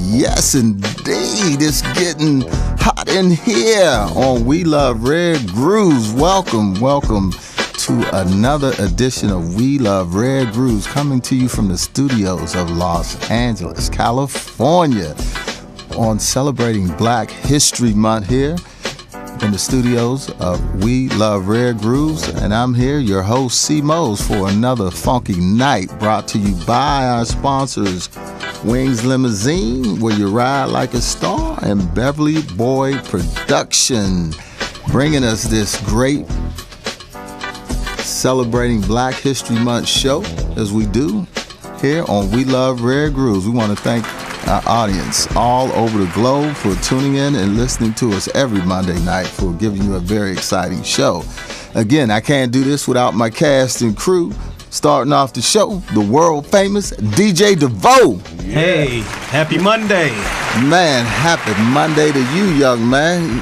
Yes, indeed. It's getting hot in here on We Love Red Grooves. Welcome to another edition of We Love Red Grooves, coming to you from the studios of Los Angeles, California, on celebrating Black History Month here in the studios of We Love Red Grooves. And I'm here, your host, C. Mose, for another funky night brought to you by our sponsors, Wings Limousine, where you ride like a star, and Beverly Boy Production, bringing us this great celebrating Black History Month show, as we do here on We Love Red Grooves. We want to thank our audience all over the globe for tuning in and listening to us every Monday night, for giving you a very exciting show. Again, I can't do this without my cast and crew. Starting off the show, the world famous DJ DeVoe. Hey, happy Monday. Man, happy Monday to you, young man.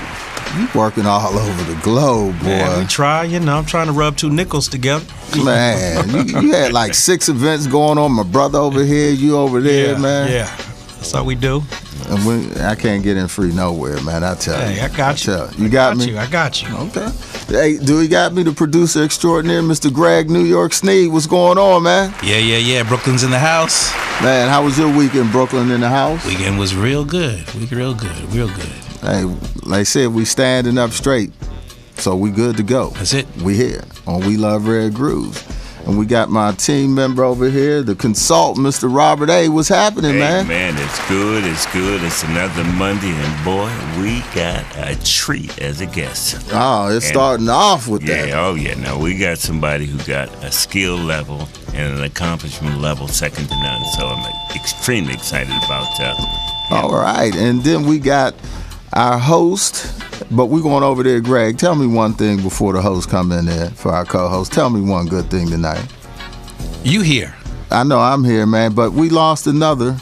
You working all over the globe, boy. Man, we try, I'm trying to rub two nickels together. Man, you had like 6 events going on. My brother over here, you over there, man. Yeah, that's how we do. And I can't get in free nowhere, man. I tell you. Hey, I got you. You got me? I got you. Okay. Hey, do we got me the producer extraordinaire, Mr. Greg New York Sneed? What's going on, man? Yeah. Brooklyn's in the house. Man, how was your weekend, Brooklyn in the house? Weekend was real good. Real good. Hey, like I said, we standing up straight, so we good to go. That's it. We here on We Love Red Grooves. And we got my team member over here, the consultant, Mr. Robert A. What's happening, man? Man, it's good. It's another Monday, and boy, we got a treat as a guest. Oh, it's starting off with that. Yeah, no, we got somebody who got a skill level and an accomplishment level second to none, so I'm extremely excited about him. All right, and then we got our host, but we're going over there. Greg, tell me one thing before the host come in there for our co-host. Tell me one good thing tonight. You here? I know I'm here, man, but we lost another.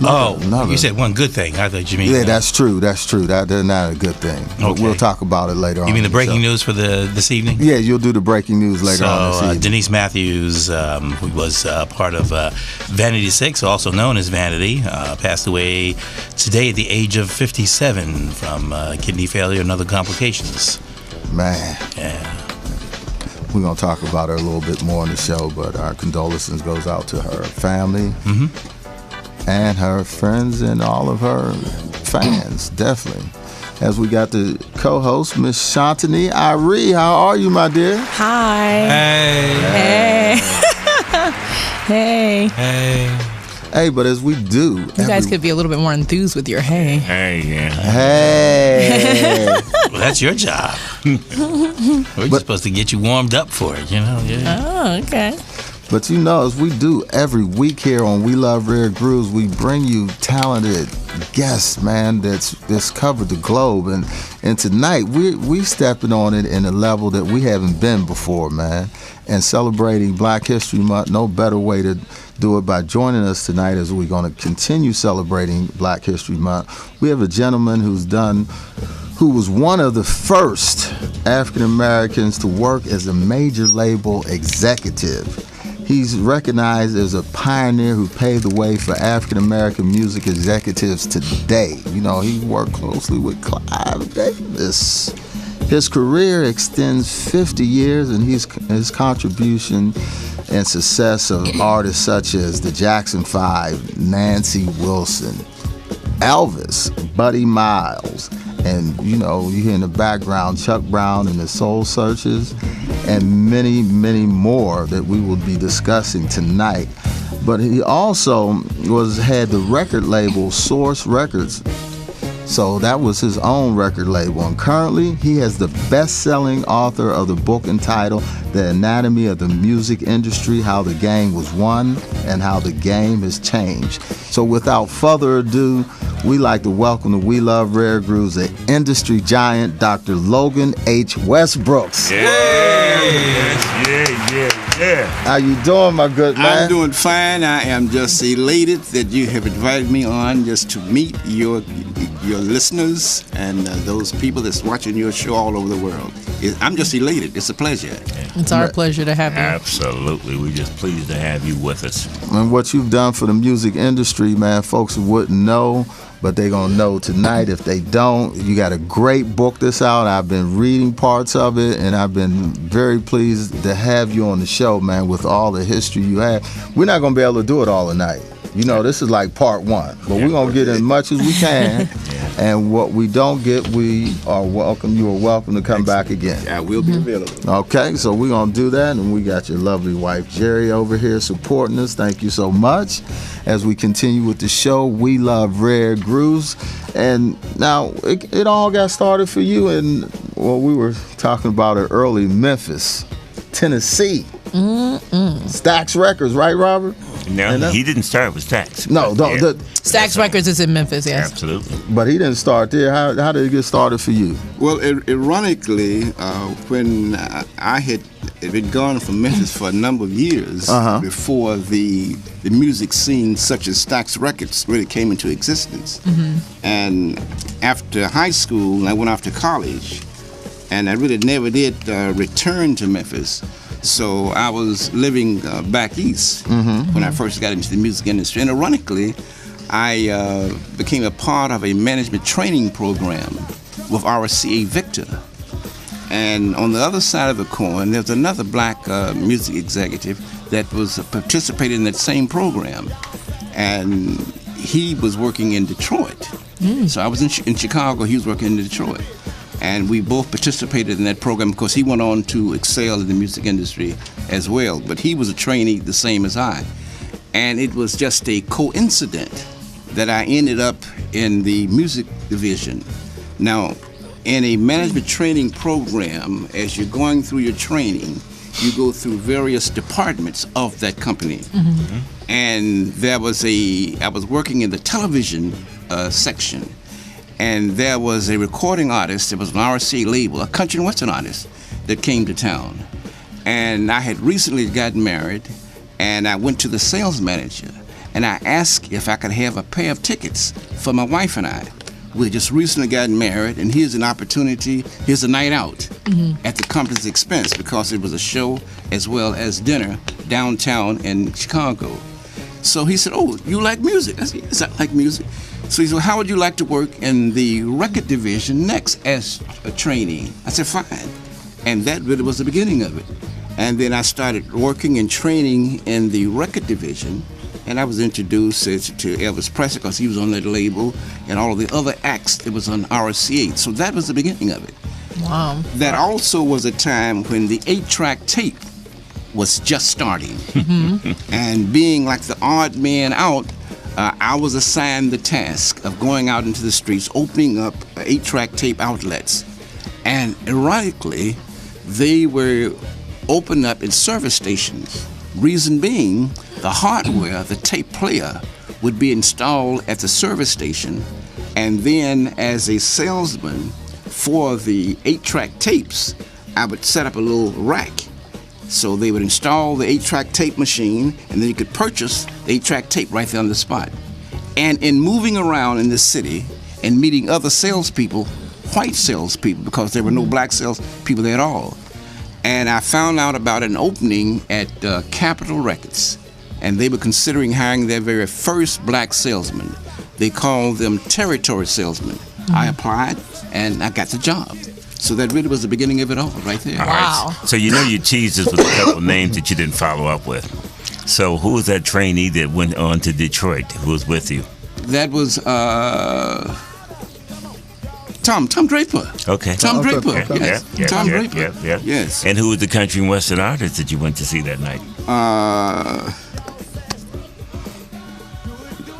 You said one good thing. I thought you mean. Yeah, that's true. That's not a good thing. Okay. We'll talk about it later on. You mean the breaking news for this evening? Yeah, you'll do the breaking news later on this evening. Denise Matthews, who was part of Vanity 6, also known as Vanity, passed away today at the age of 57 from kidney failure and other complications. Man. Yeah. We're going to talk about her a little bit more in the show, but our condolences goes out to her family. Mm-hmm. And her friends and all of her fans, definitely. As we got the co-host, Miss Shantani Irie. How are you, my dear? Hi. Hey. Hey. Hey, but as we do... You guys could be a little bit more enthused with your hey. Hey. Well, that's your job. We're just supposed to get you warmed up for it, Yeah. Oh, okay. But as we do every week here on We Love Red Grooves, we bring you talented guests, man, that's covered the globe. And tonight, we stepping on it in a level that we haven't been before, man. And celebrating Black History Month, no better way to do it by joining us tonight as we're going to continue celebrating Black History Month. We have a gentleman who was one of the first African Americans to work as a major label executive. He's recognized as a pioneer who paved the way for African American music executives today. He worked closely with Clive Davis. His career extends 50 years, and his contribution and success of artists such as the Jackson 5, Nancy Wilson, Elvis, Buddy Miles, and you hear in the background Chuck Brown and the Soul Searchers, and many, many more that we will be discussing tonight. But he also had the record label Source Records, so that was his own record label. And currently, he has the best-selling author of the book entitled The Anatomy of the Music Industry, How the Game Was Won and How the Game Has Changed. So without further ado, we like to welcome to We Love Red Grooves, the industry giant, Dr. Logan H. Westbrooks. Yeah. How you doing, my good man? I'm doing fine. I am just elated that you have invited me on just to meet your listeners and those people that's watching your show all over the world. I'm just elated. It's a pleasure. It's our pleasure to have you. Absolutely. We're just pleased to have you with us. And what you've done for the music industry, man, folks wouldn't know, but they're going to know tonight. If they don't, you got a great book that's out. I've been reading parts of it, and I've been very pleased to have you on the show, man, with all the history you have. We're not going to be able to do it all tonight. You know, this is like part one, but we're going to get as much as we can. And what we don't get, we are welcome. You are welcome to come back again. I will be available. Okay, so we're going to do that. And we got your lovely wife, Jerry, over here supporting us. Thank you so much. As we continue with the show, we love Rare Grooves. And now, it all got started for you in, well, we were talking about it early, Memphis, Tennessee. Stax Records, right, Robert? No, he didn't start with Stax. No, Stax Records is in Memphis, yes. Absolutely. but he didn't start there. How did it get started for you? Well, ironically, when I had been gone from Memphis for a number of years before the music scene such as Stax Records really came into existence. And after high school, I went off to college, and I really never did return to Memphis. So I was living back east when I first got into the music industry. And ironically, I became a part of a management training program with RCA Victor. And on the other side of the coin, there's another black music executive that was participating in that same program. And he was working in Detroit. So I was in Chicago, he was working in Detroit. And we both participated in that program because he went on to excel in the music industry as well. But he was a trainee the same as I. And it was just a coincidence that I ended up in the music division. Now, in a management training program, as you're going through your training, you go through various departments of that company. And I was working in the television section. And there was a recording artist, it was an RCA label, a country and western artist that came to town. And I had recently gotten married, and I went to the sales manager, and I asked if I could have a pair of tickets for my wife and I. We had just recently gotten married, and here's an opportunity, here's a night out at the company's expense, because it was a show as well as dinner downtown in Chicago. So he said, "Oh, you like music?" I said, "Yes, I like music." So he said, "How would you like to work in the record division next as a trainee?" I said, "Fine." And that really was the beginning of it. And then I started working and training in the record division, and I was introduced to Elvis Presley because he was on that label, and all of the other acts that was on RCA. So that was the beginning of it. Wow. That also was a time when the 8-track tape was just starting. And being like the odd man out, I was assigned the task of going out into the streets, opening up 8-track tape outlets. And ironically, they were opened up in service stations. Reason being, the hardware, the tape player, would be installed at the service station, and then as a salesman for the 8-track tapes, I would set up a little rack. So they would install the 8-track tape machine, and then you could purchase the 8-track tape right there on the spot. And in moving around in the city and meeting other salespeople, white salespeople, because there were no black salespeople there at all, and I found out about an opening at Capitol Records, and they were considering hiring their very first black salesman. They called them territory salesmen. I applied, and I got the job. So that really was the beginning of it all, right there. All right. So you know you teased us with a couple names that you didn't follow up with. So who was that trainee that went on to Detroit? Who was with you? That was Tom Draper. Okay. Tom Draper. Okay. Yes. Tom Draper. Yeah. Yes. And who was the country and western artist that you went to see that night?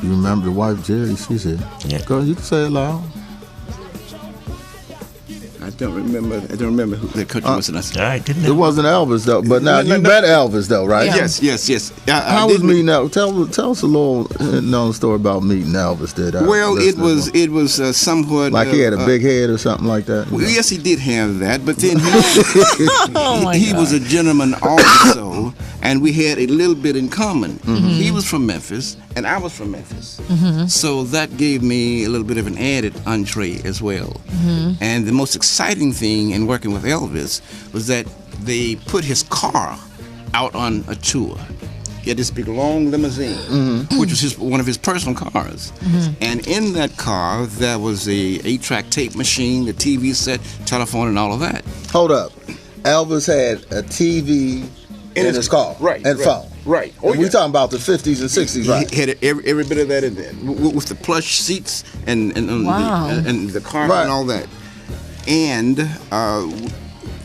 You remember the wife, Jerry? She's here. Yeah. Go, you can say it loud. I don't remember who the country was. All right, didn't It wasn't Elvis though, but now you met Elvis though, right? Yeah. Yes. How was meeting Elvis? Tell us a little known story about meeting Elvis. Well, it was somewhat like he had a big head or something like that. Well, yes, he did have that, but then Oh my he God. was a gentleman also, and we had a little bit in common. He was from Memphis, and I was from Memphis. So that gave me a little bit of an added entree as well. And the most exciting thing in working with Elvis was that they put his car out on a tour. He had this big long limousine, which was one of his personal cars. And in that car, there was a 8-track tape machine, the TV set, telephone, and all of that. Hold up. Elvis had a TV in his car. Right. And phone. Right. Oh, we're talking about the 50s and 60s, right? He had every bit of that in there, with the plush seats and the carpet and all that. And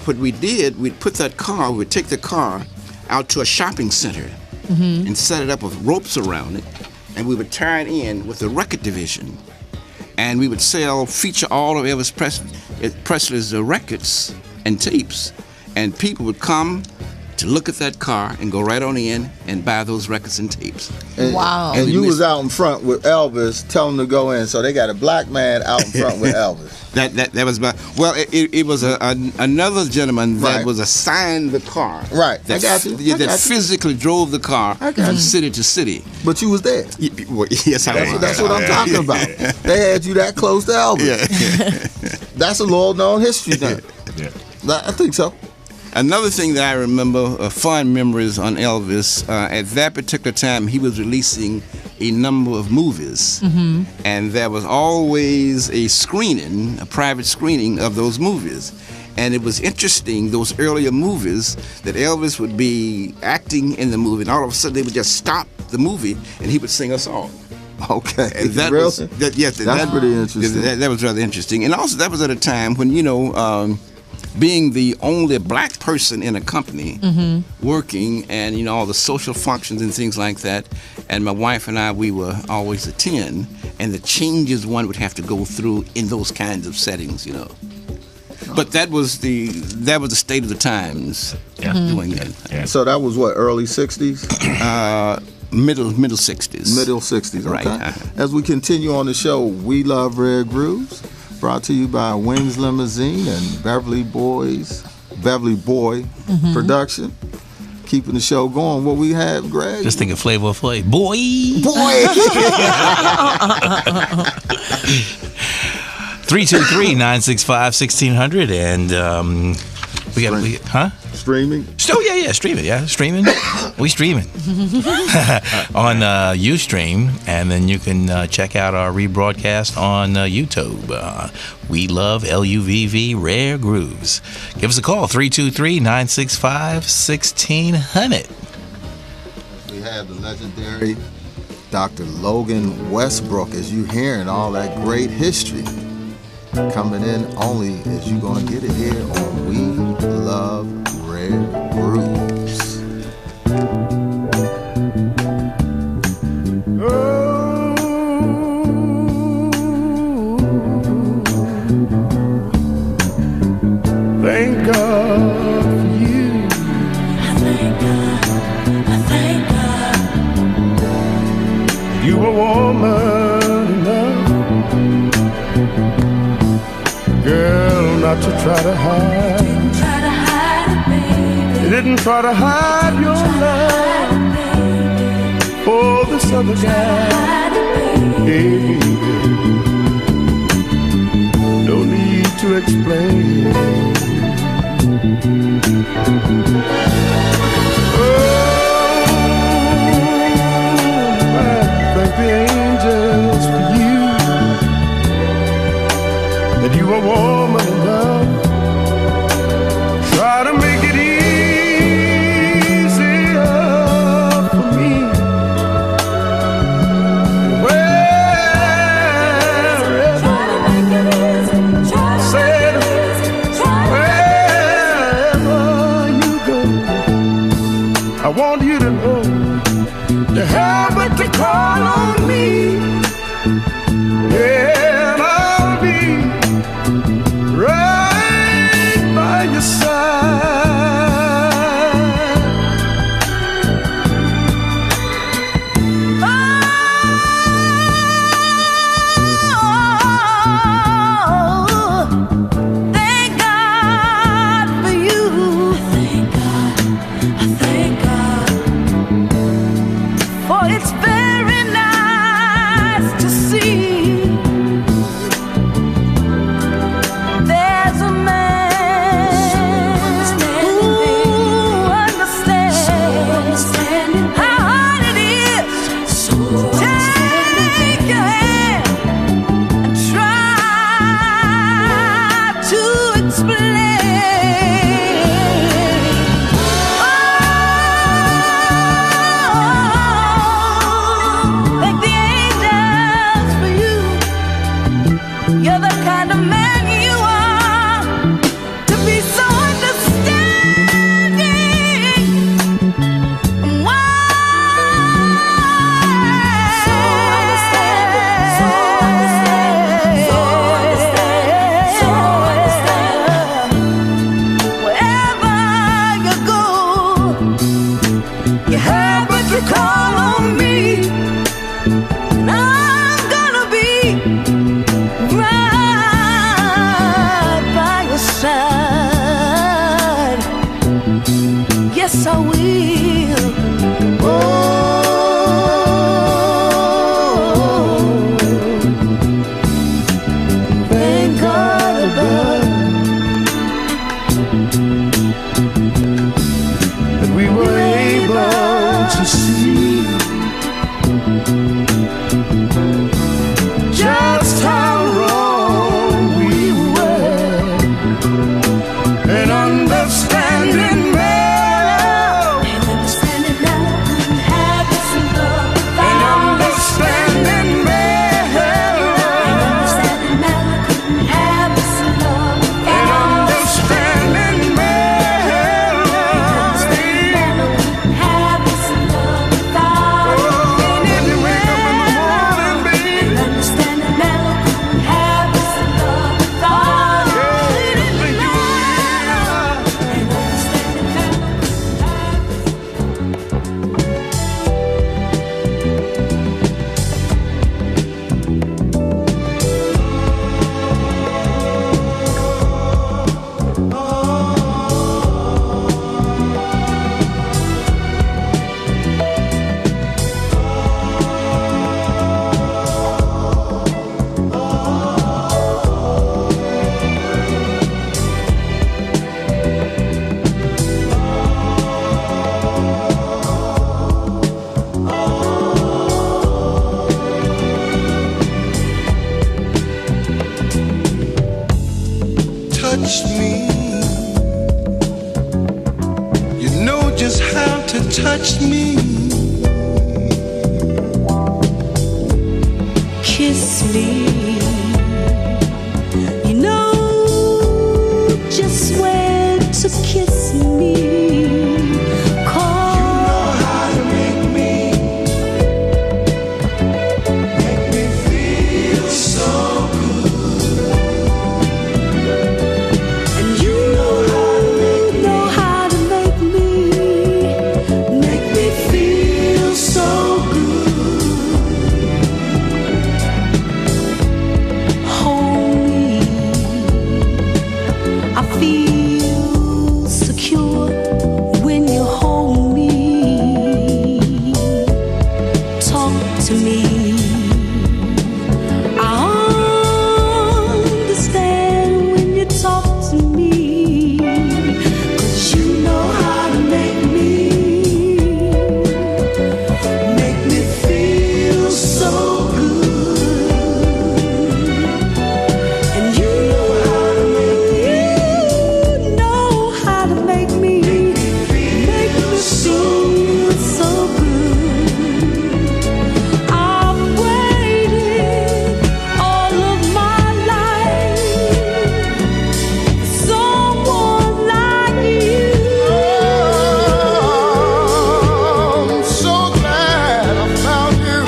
what we did, we'd take the car out to a shopping center and set it up with ropes around it, and we would tie it in with the record division, and we would feature all of Elvis Presley's records and tapes, and people would come to look at that car and go right on in and buy those records and tapes. And, wow. And you was out in front with Elvis telling them to go in, so they got a black man out in front with Elvis. That was it was another gentleman that was assigned the car. Right. That physically drove the car from city to city. But you was there. Yes, I was. That's what I'm talking about. They had you that close to Elvis. That's a little known history thing. I think so. Another thing that I remember, fond memories on Elvis, at that particular time, he was releasing a number of movies. And there was always a private screening of those movies. And it was interesting, those earlier movies, that Elvis would be acting in the movie, and all of a sudden they would just stop the movie, and he would sing a song. Okay. That's pretty interesting. That was rather interesting. And also, that was at a time when, being the only black person in a company working, and all the social functions and things like that, and my wife and I, we were always a 10, and the changes one would have to go through in those kinds of settings, But that was the state of the times doing that. Yeah. So that was what, early 60s? Middle 60s. Middle 60s, okay. Right. As we continue on the show, We Love Rare Grooves, brought to you by Wings Limousine and Beverly Boy Production. Keeping the show going. What we have, Greg? Just think of Flavor Flav. Boy! 323-965-1600, and Streaming? Still, streaming, streaming. We streaming on Ustream, and then you can check out our rebroadcast on YouTube. We love LUVV Rare Grooves. Give us a call, 323-965-1600. We have the legendary Dr. Logan Westbrook, as you hearing all that great history coming in only as you're going to get it here on We Love Rare Grooves. Thank God for you. I thank God. You a woman enough, girl, not to try to hide. Didn't try to hide it, baby. You didn't try to hide your love for this other guy. Hey, no need to explain. Thank the angels for you, that you are woman enough. Try to make it easier for me. Wherever said just how wrong we were, and understanding now, And understanding now couldn't have us in love without and us. understanding And understanding now couldn't have us in love and without us. understanding Have us in love without us. when you wake up in the morning, baby. And understanding now couldn't have us in love without us. And understanding now touch me. You know just how to touch me. kiss me. You know just where to kiss me. Call How to make me feel so and you know how to make me feel so good. Hold me. I feel secure when you hold me. Talk to me. I understand when you talk to me. 'Cause you know how to make me feel so good. And you know how to make me feel so good. I've waited all of my life for someone like you. I'm so glad I found you.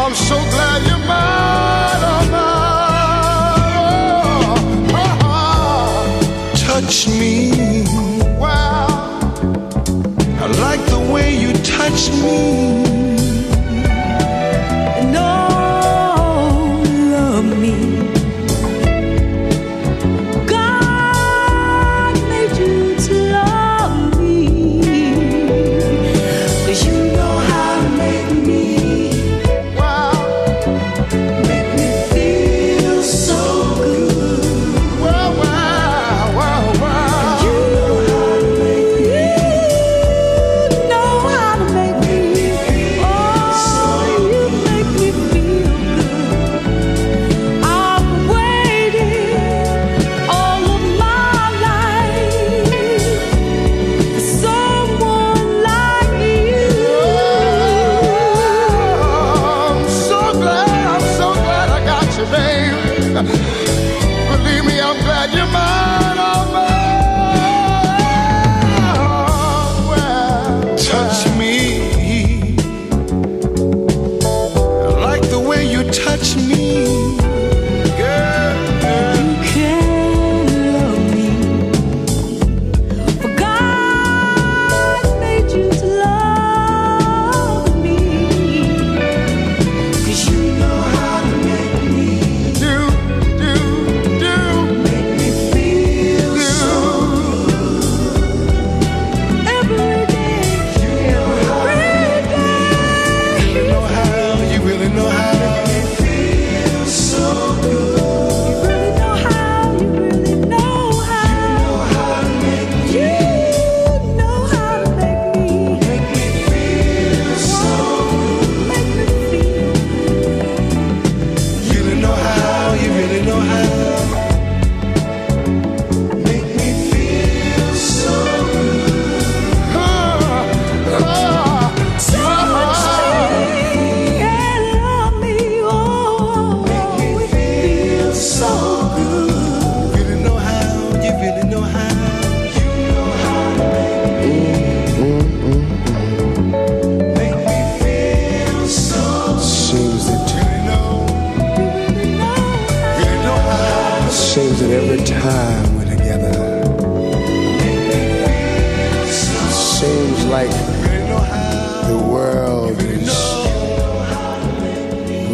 I'm so glad you're mine. Touch me. Wow. I like the way you touch me. No, love me. God made you to love me. 'Cause you know how to make me feel so good. Wow, wow, wow, wow. You know how to make me seems that every time we're together, seems like the world is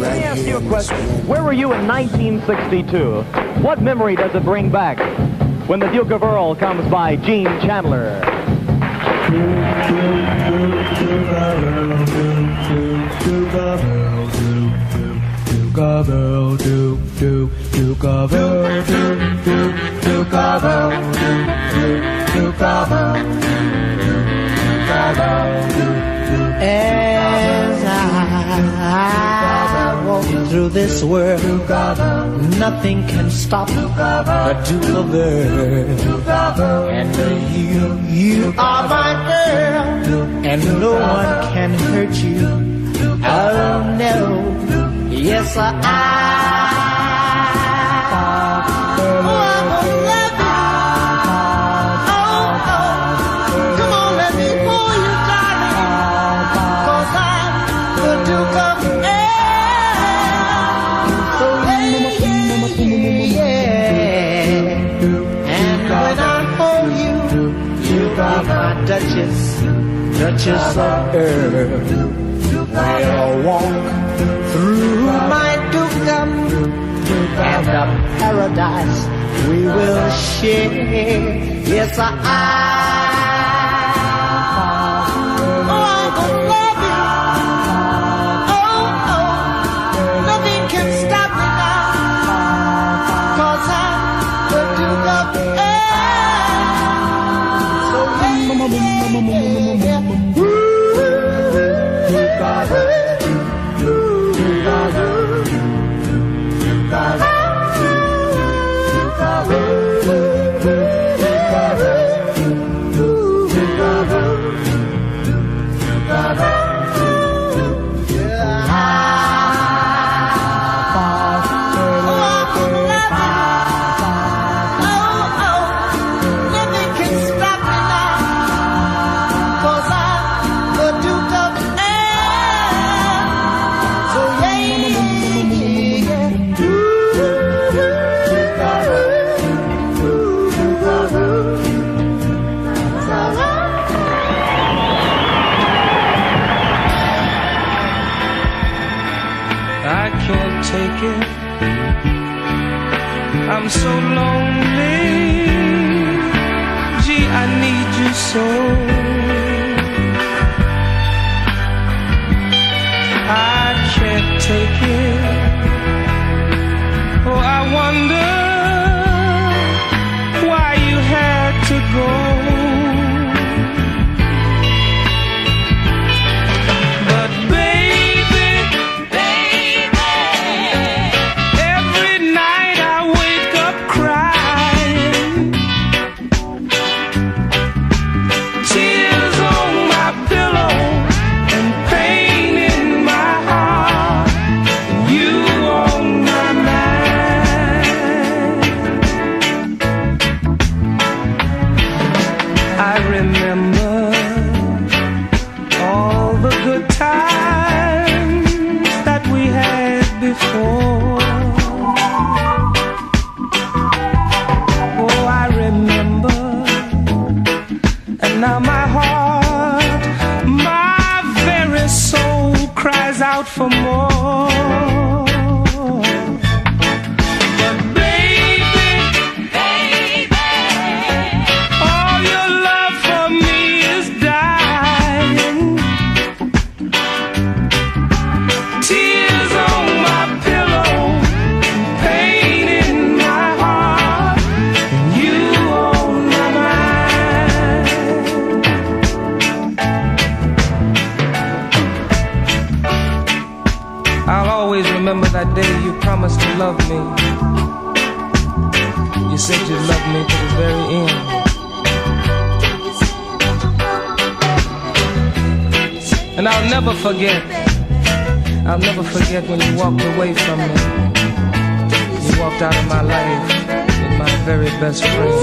right Let me ask here. you a question. Where were you in 1962? What memory does it bring back when the Duke of Earl comes by Gene Chandler? As I walk through this world, nothing can stop a Duke of Earl. And you are my girl, and no one can hurt you. Oh no, yes I Duchess of Earl. We'll walk through my dukedom, and the paradise we will share. Yes, I gonna love you. Oh, nothing can stop me now, 'cause I'm the Duke of Earl. So I'm so lonely. Gee, I need you so. I can't take it. Oh, I wonder why you had to go. For more, but baby, all your love for me is dying. Tears on my pillow, pain in my heart, you on my mind. I'll always remember that day you promised to love me. You said you'd love me to the very end. And I'll never forget when you walked away from me. You walked out of my life with my very best friend.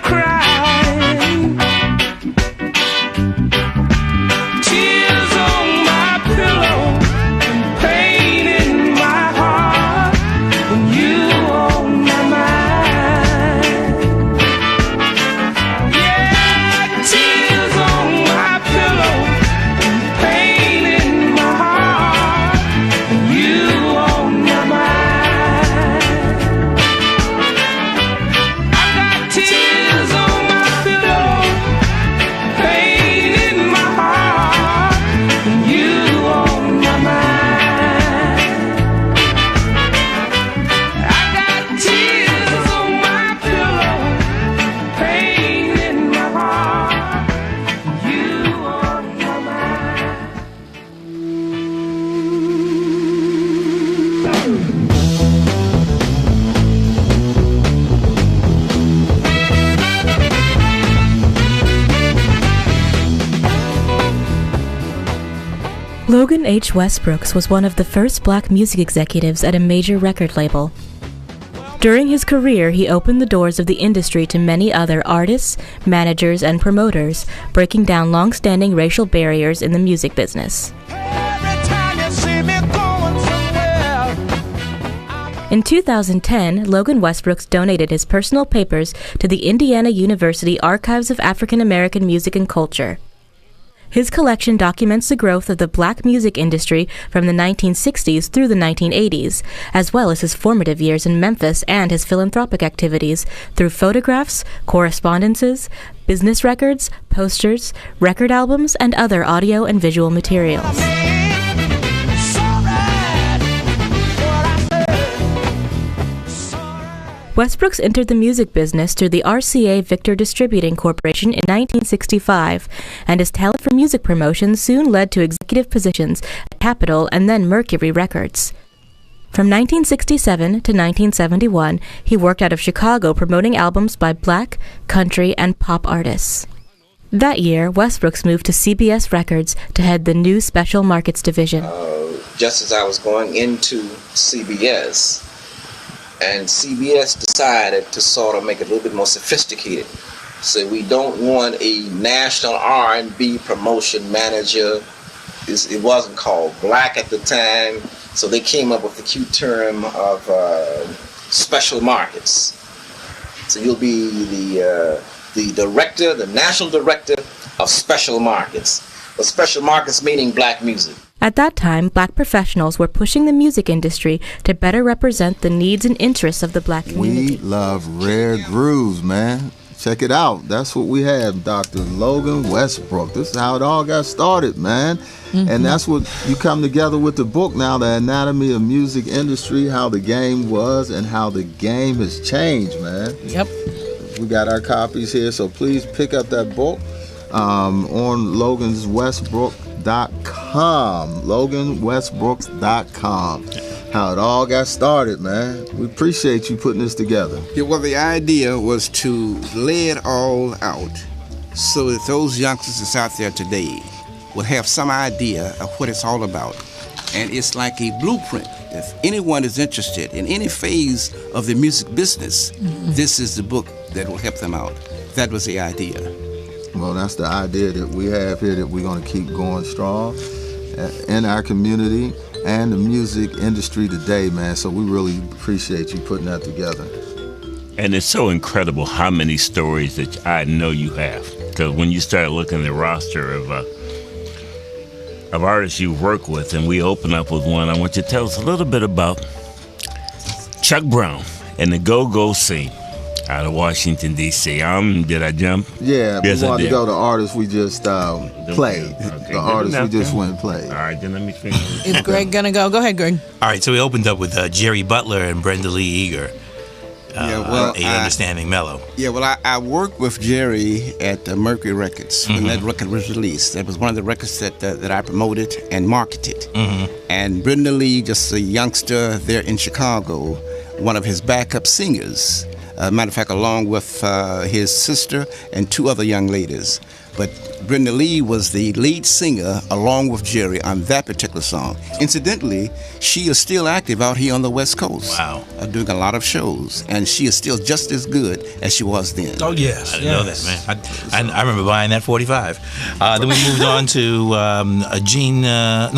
Crying, tears Logan H. Westbrooks was one of the first black music executives at a major record label. During his career, he opened the doors of the industry to many other artists, managers, and promoters, breaking down long-standing racial barriers in the music business. In 2010, Logan Westbrooks donated his personal papers to the Indiana University Archives of African American Music and Culture. His collection documents the growth of the black music industry from the 1960s through the 1980s, as well as his formative years in Memphis and his philanthropic activities through photographs, correspondences, business records, posters, record albums, and other audio and visual materials. Westbrooks entered the music business through the RCA Victor Distributing Corporation in 1965, and his talent for music promotion soon led to executive positions at Capitol and then Mercury Records. From 1967 to 1971, he worked out of Chicago promoting albums by black, country, and pop artists. That year, Westbrooks moved to CBS Records to head the new Special Markets Division. Just as I was going into CBS, and CBS decided to sort of make it a little bit more sophisticated. So we don't want a national R&B promotion manager. It wasn't called black at the time, so they came up with the cute term of special markets. So you'll be the director, the national director of special markets. But special markets meaning black music. At that time, black professionals were pushing the music industry to better represent the needs and interests of the black community. We love Rare Grooves, man. Check it out. That's what we have, Dr. Logan Westbrook. This is how it all got started, man. Mm-hmm. And that's what you come together with the book now, The Anatomy of Music Industry, how the game was and how the game has changed, man. Yep. We got our copies here, so please pick up that book on LoganWestbrook.com. LoganWestbrooks.com. How it all got started, man. We appreciate you putting this together. Yeah, well, the idea was to lay it all out so that those youngsters that's out there today will have some idea of what it's all about. And it's like a blueprint. If anyone is interested in any phase of the music business, this is the book that will help them out. That was the idea. Well, that's the idea that we have here, that we're going to keep going strong in our community and the music industry today, man. So we really appreciate you putting that together. And it's so incredible how many stories that I know you have. Because when you start looking at the roster of artists you work with, and we open up with one, I want you to tell us a little bit about Chuck Brown and the Go-Go Scene out of Washington, D.C. Did I jump? Yeah, yes, we wanted to go to artists we just played. Okay. The artists we just went and played. All right, then let me finish. Is Greg going to go? Go ahead, Greg. All right, so we opened up with Jerry Butler and Brenda Lee Eager. Understanding Mellow. Yeah, well, I worked with Jerry at Mercury Records when that record was released. That was one of the records that I promoted and marketed. And Brenda Lee, just a youngster there in Chicago, one of his backup singers. Matter of fact, along with his sister and two other young ladies. But Brenda Lee was the lead singer along with Jerry on that particular song. Incidentally, she is still active out here on the West Coast. Wow. Doing a lot of shows. And she is still just as good as she was then. Oh, yes. I didn't know that, man. I remember buying that 45. Then we moved on to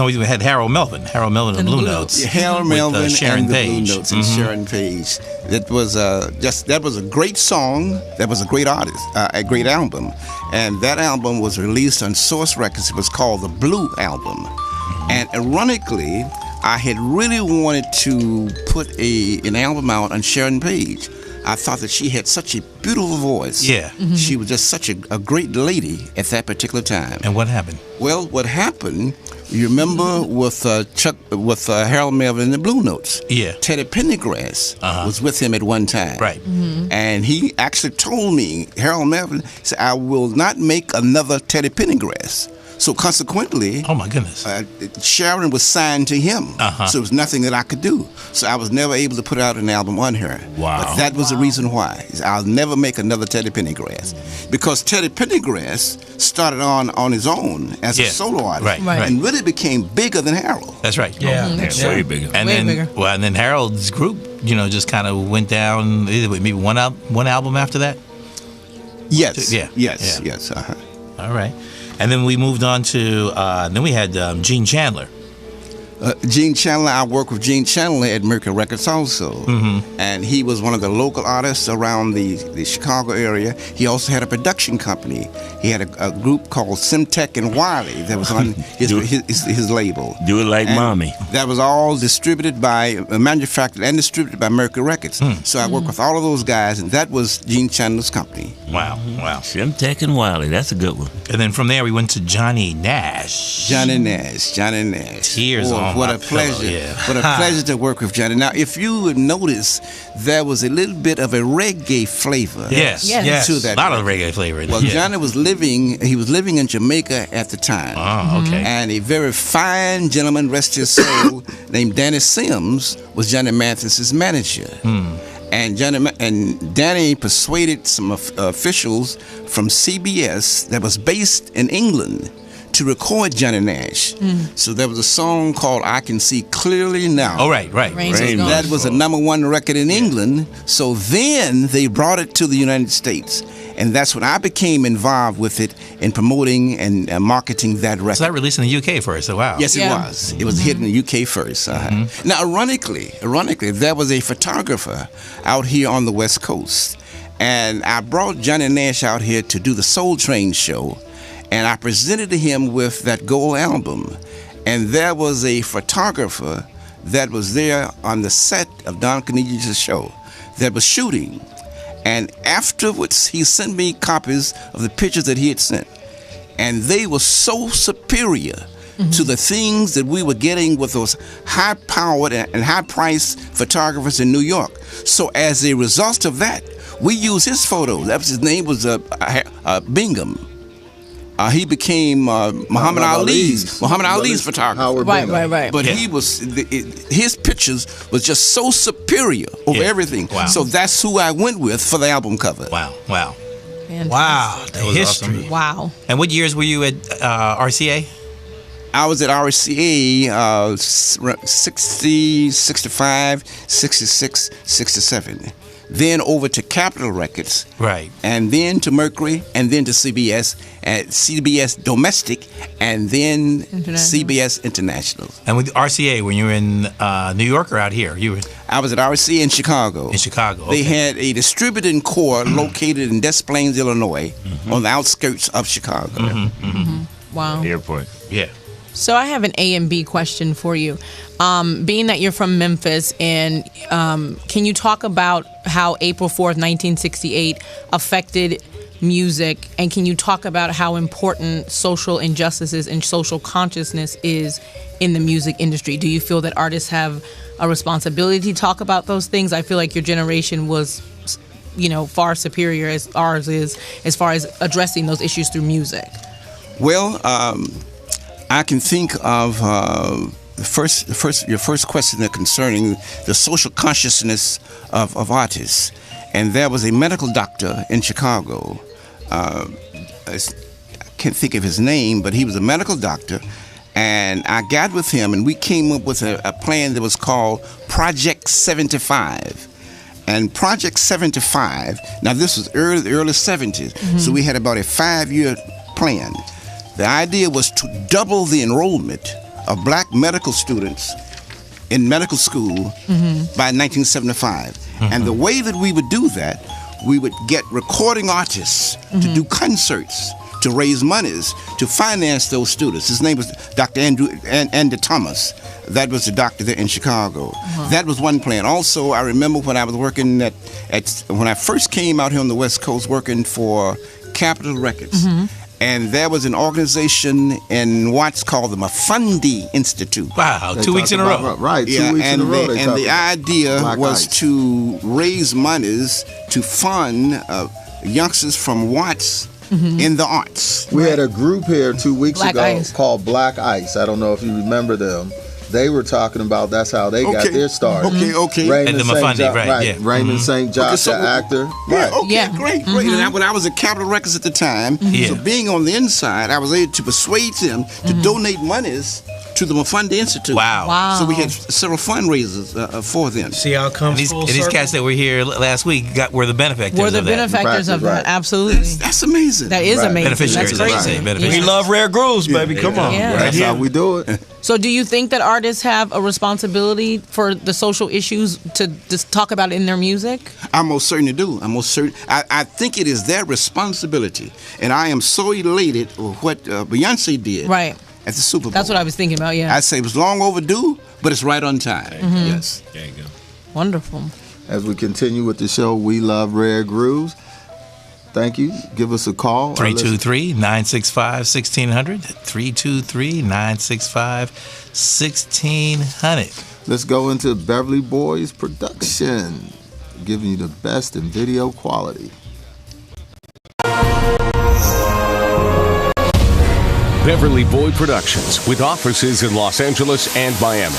we had Harold Melvin. Harold Melvin and the Blue Notes. Yeah, Harold Melvin and Sharon the Page. Blue Notes and Sharon Page. That was a great song. That was a great artist, a great album. And that album was released on Source Records. It was called the Blue Album. And ironically, I had really wanted to put an album out on Sharon Page. I thought that she had such a beautiful voice. Yeah. She was just such a great lady at that particular time. And what happened? Well, what happened, you remember with Harold Melvin and the Blue Notes? Yeah. Teddy Pendergrass was with him at one time. Right. And he actually told me, Harold Melvin said, I will not make another Teddy Pendergrass. So consequently, oh my goodness, Sharon was signed to him. So there was nothing that I could do. So I was never able to put out an album on her. Wow. But that was the reason why. I'll never make another Teddy Pendergrass. Because Teddy Pendergrass started on his own as a solo artist. Right. And really became bigger than Harold. That's right. Yeah. Way bigger. And Way then, bigger. well, and then Harold's group, just kind of went down. Maybe one album after that. Yes. Yeah. Yes. All right. And then we moved on to. Then we had Gene Chandler. Gene Chandler, I worked with Gene Chandler at Mercury Records also. And he was one of the local artists around the Chicago area. He also had a production company. He had a group called Simtech and Wiley that was on his label. Do It Like And Mommy. That was all distributed manufactured and distributed by Mercury Records. So I worked with all of those guys, and that was Gene Chandler's company. Wow. Simtech and Wiley, that's a good one. And then from there we went to Johnny Nash. Johnny Nash. Tears on what my a pleasure. pillow, yeah. What a pleasure to work with Johnny. Now, if you would notice, there was a little bit of a reggae flavor Yes. to that. A lot of reggae flavor. Well, Johnny was living in Jamaica at the time. Oh, okay. And a very fine gentleman, rest his soul, named Danny Sims, was Johnny Mathis's manager. And Danny persuaded some officials from CBS that was based in England to record Johnny Nash. So there was a song called I Can See Clearly Now. Oh, right. That was a #1 record in England. So then they brought it to the United States. And that's when I became involved with it in promoting and marketing that record. So that released in the UK first. So wow. Yes, it was. It was hit in the UK first. Now, ironically, there was a photographer out here on the West Coast. And I brought Johnny Nash out here to do the Soul Train show. And I presented him with that gold album. And there was a photographer that was there on the set of Don Cornelius' show that was shooting. And afterwards, he sent me copies of the pictures that he had sent. And they were so superior to the things that we were getting with those high-powered and high-priced photographers in New York. So as a result of that, we used his photos. That was his name was Bingham. He became Muhammad Ali's photographer. Right. But he was his pictures was just so superior over everything. Wow. So that's who I went with for the album cover. Wow. Wow. The was history. awesome. Wow. And what years were you at RCA? I was at RCA 60, 65, 66, 67. Then over to Capitol Records. Right. And then to Mercury, and then to CBS, and CBS Domestic, and then CBS International. And with RCA, when you were in New York or out here? I was at RCA in Chicago. Okay. They had a distributing core located in Des Plaines, Illinois, on the outskirts of Chicago. Wow. Airport. Yeah. So I have an A and B question for you. Being that you're from Memphis, and can you talk about how April 4th, 1968 affected music, and can you talk about how important social injustices and social consciousness is in the music industry? Do you feel that artists have a responsibility to talk about those things? I feel like your generation was, far superior as ours is as far as addressing those issues through music. Well, I can think of your first question concerning the social consciousness of artists, and there was a medical doctor in Chicago. I can't think of his name, but he was a medical doctor, and I got with him, and we came up with a plan that was called Project 75. And Project 75. Now this was the early 70s, so we had about a 5-year plan. The idea was to double the enrollment of black medical students in medical school by 1975. And the way that we would do that, we would get recording artists to do concerts, to raise monies, to finance those students. His name was Dr. Andy Thomas. That was the doctor there in Chicago. That was one plan. Also, I remember when I was working when I first came out here on the West Coast working for Capitol Records. And there was an organization in Watts called the Mafundi Institute. Wow, 2 weeks in a row. Right, 2 Yeah, weeks in a row. and the idea was to raise monies to fund youngsters from Watts in the arts. We had a group here 2 weeks Black ago Ice. called Black Ice. I don't know if you remember them. They were talking about that's how they got their start. Okay. Raymond And the St. Mafundi, Jo- right, yeah. Raymond St. Josh, so- the actor. Yeah, okay, Yeah. great. And when I was at Capitol Records at the time, Yeah. so being on the inside, I was able to persuade them to donate monies to the Mafundi Institute. Wow. So we had several fundraisers for them. See how it comes And full these circle? cats that were here last week were the benefactors. We're the of that. benefactors of that. Right. Absolutely. That's amazing. That is Right. amazing. Beneficiaries, That's I should crazy. say, beneficiaries. We love Rare Grooves, baby. Come on. Yeah. That's how we do it. So, do you think that artists have a responsibility for the social issues to just talk about it in their music? I most certainly do. I think it is their responsibility, and I am so elated with what Beyonce did. Right. At the Super Bowl. That's what I was thinking about. Yeah. I say it was long overdue, but it's right on time. Yes. There you go. Wonderful. As we continue with the show, We Love Rare Grooves. Thank you. Give us a call. 323-965-1600. 323-965-1600. Let's go into Beverly Boys Production, giving you the best in video quality. Beverly Boy Productions, with offices in Los Angeles and Miami.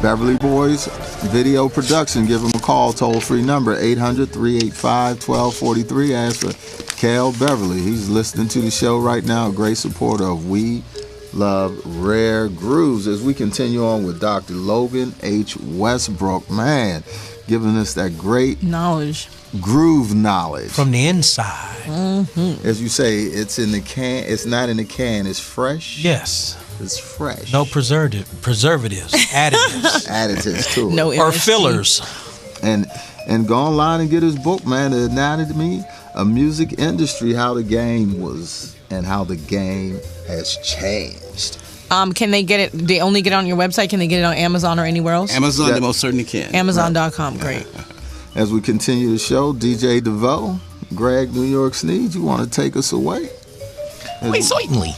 Beverly Boys Video Production. Give them a call, toll-free number 800-385-1243. Ask for Cal Beverly. He's listening to the show right now. A great supporter of We Love Rare Grooves. As we continue on with Dr. Logan H. Westbrook, man, giving us that great knowledge, groove knowledge from the inside. As you say, it's in the can. It's not in the can. It's fresh. Yes. It's fresh. No preservatives, additives, additives to it. No or fillers. And go online and get his book, man. The Anatomy of Music Industry: How the Game Was and How the Game Has Changed. Can they get it? They only get it on your website. Can they get it on Amazon or anywhere else? Amazon, they most certainly can. Amazon.com. Great. As we continue the show, DJ DeVoe, Greg New York Sneed, you want to take us away? Wait, certainly.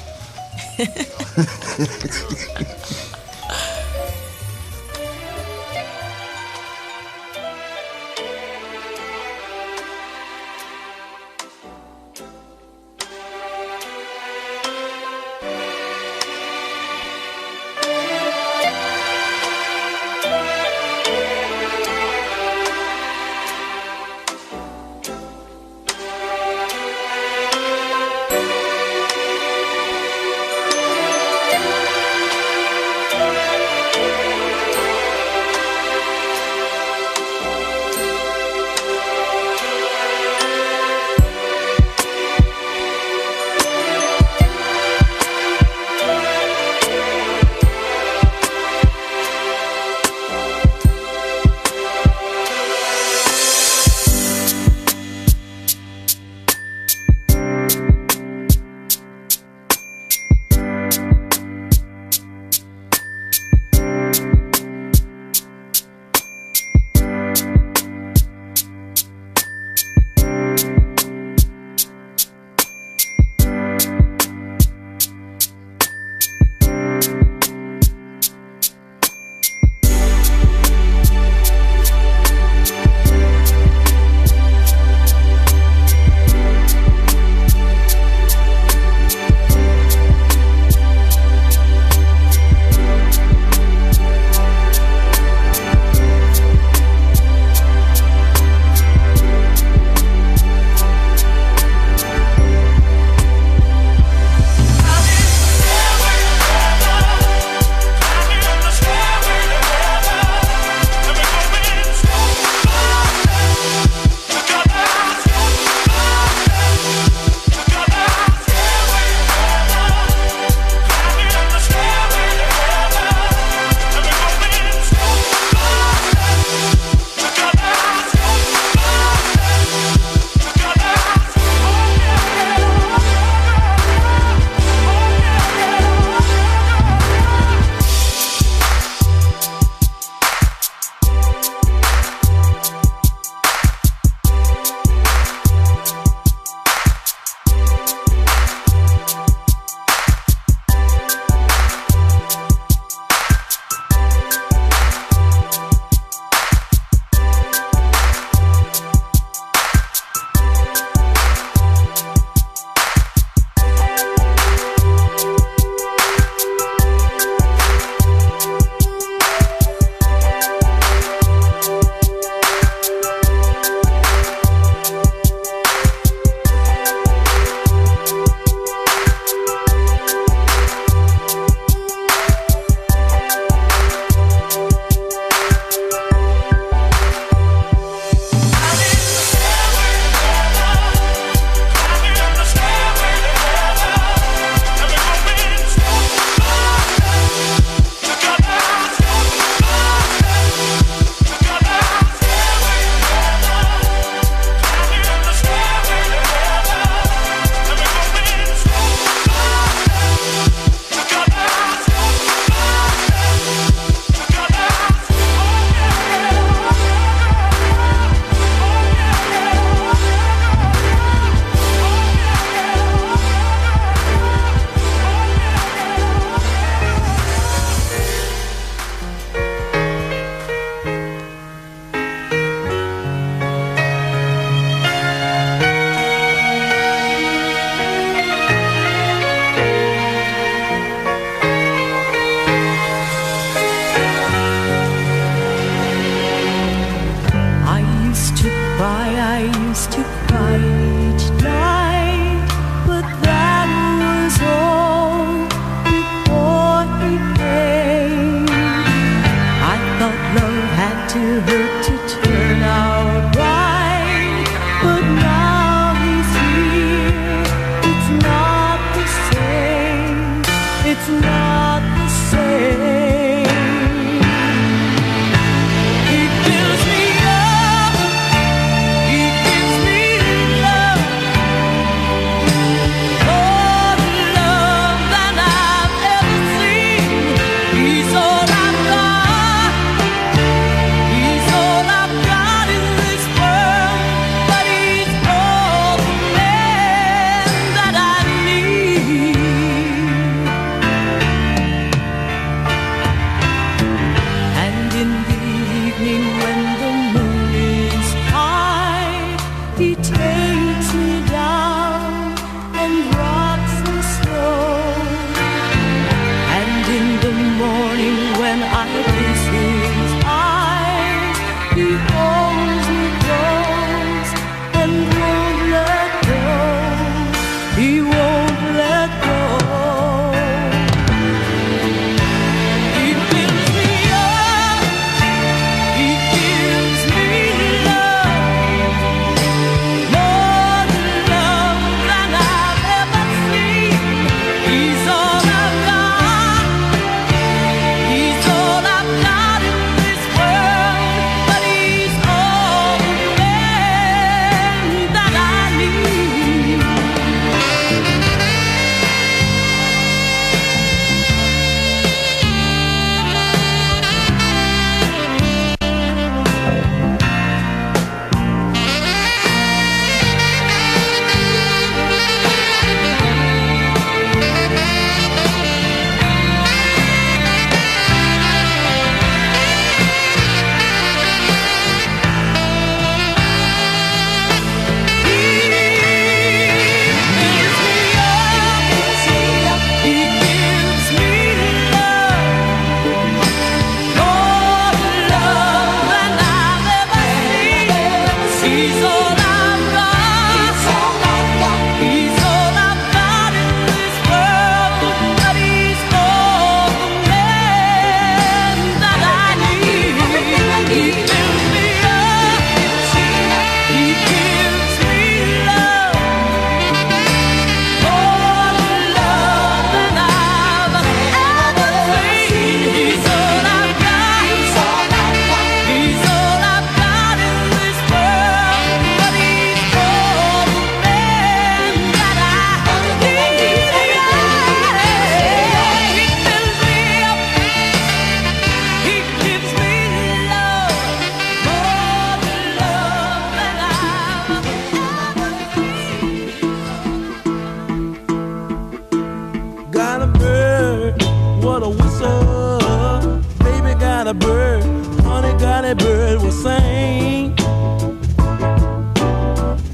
got a bird, honey got a bird will sing.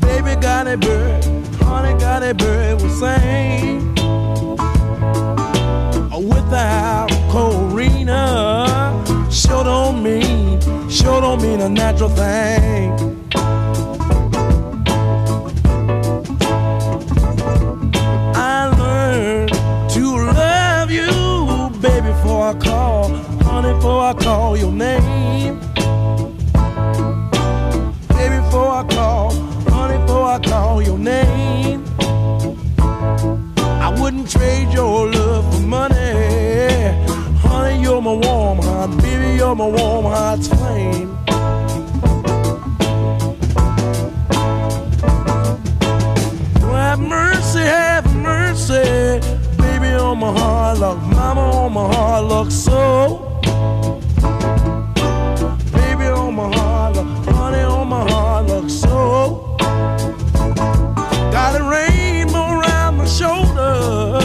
Baby got a bird, honey got a bird will sing. Without Corina, sure don't mean a natural thing. I learned to love you, baby, before I call, honey, before I call your name. Baby, before I call, honey, before I call your name. I wouldn't trade your love for money. Honey, you're my warm heart, baby, you're my warm heart's flame. Have mercy, baby, on my hard luck, mama, on my hard luck, so. Baby, on my hard luck, honey, on my hard luck, so. Got a rainbow around my shoulder,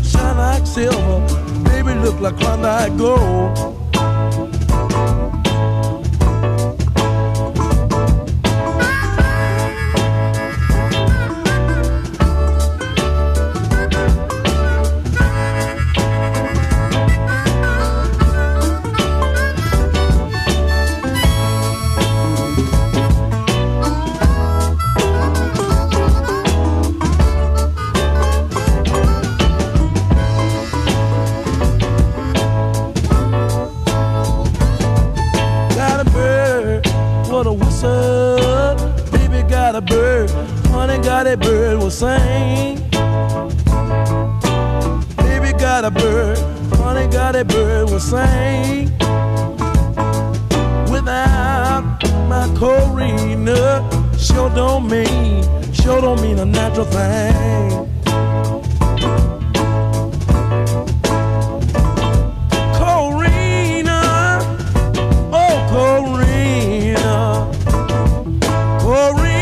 shine like silver, baby, look like Klondike gold. A bird, honey got a bird will sing. Baby got a bird, honey got a bird will sing. Without my Corina, sure don't mean a natural thing. Corina, oh Corina, Corina.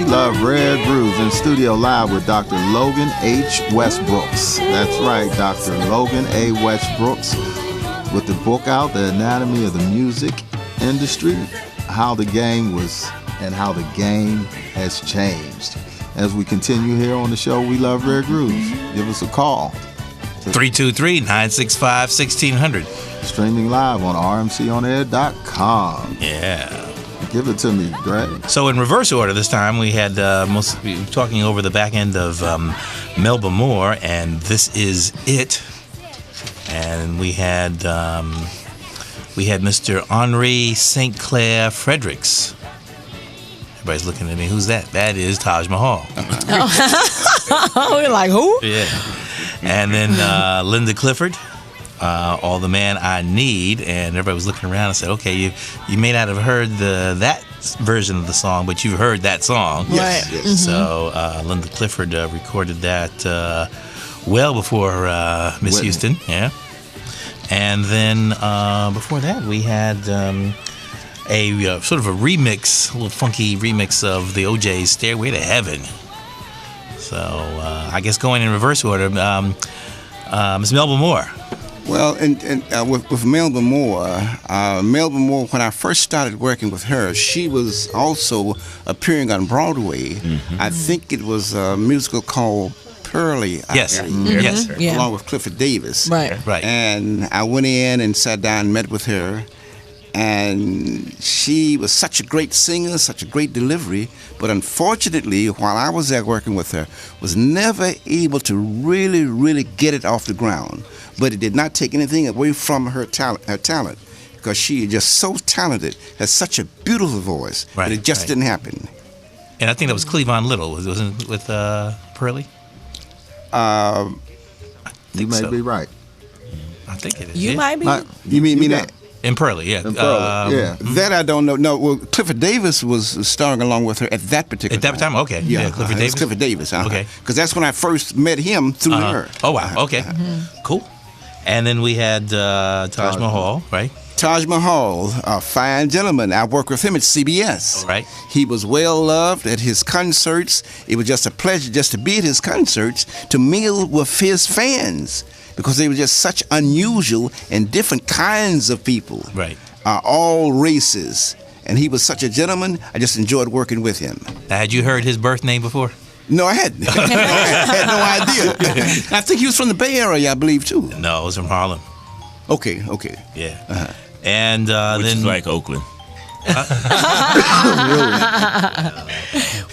Love Rare Grooves in studio live with Dr. Logan H. Westbrooks. That's right, Dr. Logan A. Westbrooks with the book out, The Anatomy of the Music Industry, How the Game Was and How the Game Has Changed. As we continue here on the show, We Love Rare Grooves. Give us a call, 323-965-1600. Streaming live on rmconair.com. Yeah. Give it to me, Greg. So in reverse order this time, we had we were talking over the back end of Melba Moore, and This Is It. And we had Mr. Henri St. Clair Fredericks. Everybody's looking at me. Who's that? That is Taj Mahal. We're like, who? Yeah. And then Linda Clifford, All the Man I Need. And everybody was looking around and said, okay, you may not have heard that version of the song, but you've heard that song. Yes. Right. Mm-hmm. So Linda Clifford recorded that well before Miss Houston. Yeah. And then before that, we had a sort of a remix, a little funky remix of the OJ's Stairway to Heaven. So I guess going in reverse order, Miss Melba Moore. Well, and with Melba Moore, when I first started working with her, she was also appearing on Broadway. Mm-hmm. I think it was a musical called Pearly. Yes. Yes. Yeah. Along with Clifford Davis. Right. Right. And I went in and sat down and met with her. And she was such a great singer, such a great delivery, but unfortunately, while I was there working with her, was never able to really get it off the ground. But it did not take anything away from her talent, because she is just so talented, has such a beautiful voice, but it just didn't happen. And I think that was Cleavon Little, wasn't it, with Pearly? You may be right. I think it is. You might be. You mean that? In Pearly, yeah. Yeah. That I don't know. No, well, Clifford Davis was starring along with her at that particular time. At that time? Okay. Yeah, Clifford Davis? Clifford Davis. Okay. Because that's when I first met him through her. Oh, wow. Okay. Cool. And then we had Taj Mahal, right? Taj Mahal, a fine gentleman. I worked with him at CBS. All right. He was well loved at his concerts. It was just a pleasure just to be at his concerts, to meal with his fans, because they were just such unusual and different kinds of people. Right. All races. And he was such a gentleman. I just enjoyed working with him. Had you heard his birth name before? No, I hadn't. I had no idea. I think he was from the Bay Area, I believe, too. No, it was from Harlem. Okay. Yeah. Uh-huh. And which then is like Oakland.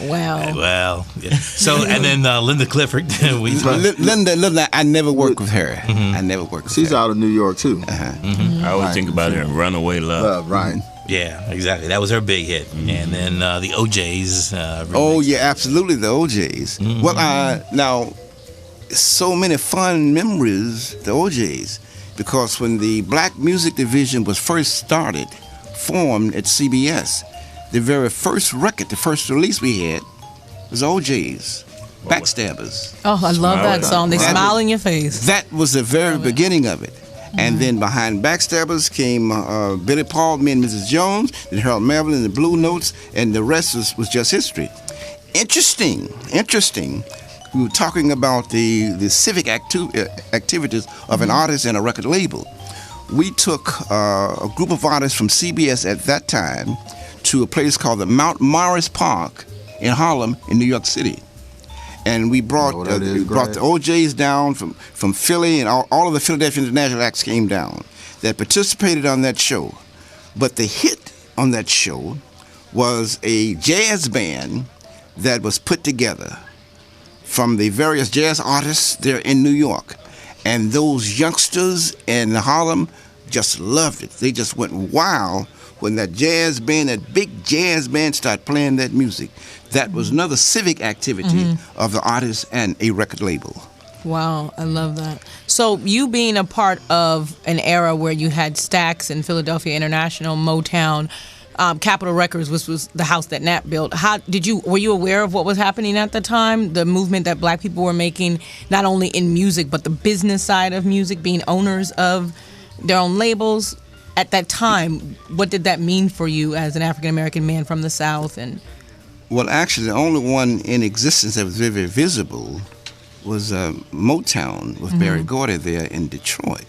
Wow. Well, yeah. So, and then Linda Clifford. Linda, I never worked with her. Mm-hmm. I never worked with She's her. out of New York, too. Mm-hmm. I always think about her in Runaway Love. Right. Yeah, exactly. That was her big hit. Mm-hmm. And then the OJ's. Oh, yeah, absolutely, the OJ's. Mm-hmm. Well, now, so many fun memories, the OJ's, because when the Black Music Division was first formed at CBS, the very first record, the first release we had was OJ's, Backstabbers. Oh, I love that song. They smile in your face. That was the very beginning of it. And then behind Backstabbers came Billy Paul, Me and Mrs. Jones, then Harold Melvin and the Blue Notes, and the rest was just history. Interesting. We were talking about the civic activities of an artist and a record label. We took a group of artists from CBS at that time to a place called the Mount Morris Park in Harlem in New York City. And we brought the OJ's down from Philly, and all of the Philadelphia International acts came down that participated on that show. But the hit on that show was a jazz band that was put together from the various jazz artists there in New York. And those youngsters in Harlem just loved it. They just went wild when that big jazz band started playing that music. That was another civic activity of the artist and a record label. Wow, I love that. So you being a part of an era where you had Stax and Philadelphia International, Motown, Capitol Records, which was the house that Nat built. Were you aware of what was happening at the time? The movement that Black people were making, not only in music, but the business side of music, being owners of their own labels. At that time, what did that mean for you as an African American man from the South? Well, actually, the only one in existence that was very, very visible was Motown with Barry Gordy there in Detroit.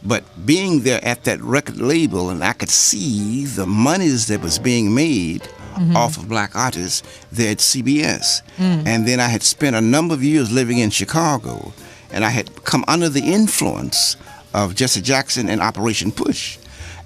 But being there at that record label, and I could see the monies that was being made off of black artists there at CBS. And then I had spent a number of years living in Chicago, and I had come under the influence of Jesse Jackson and Operation Push,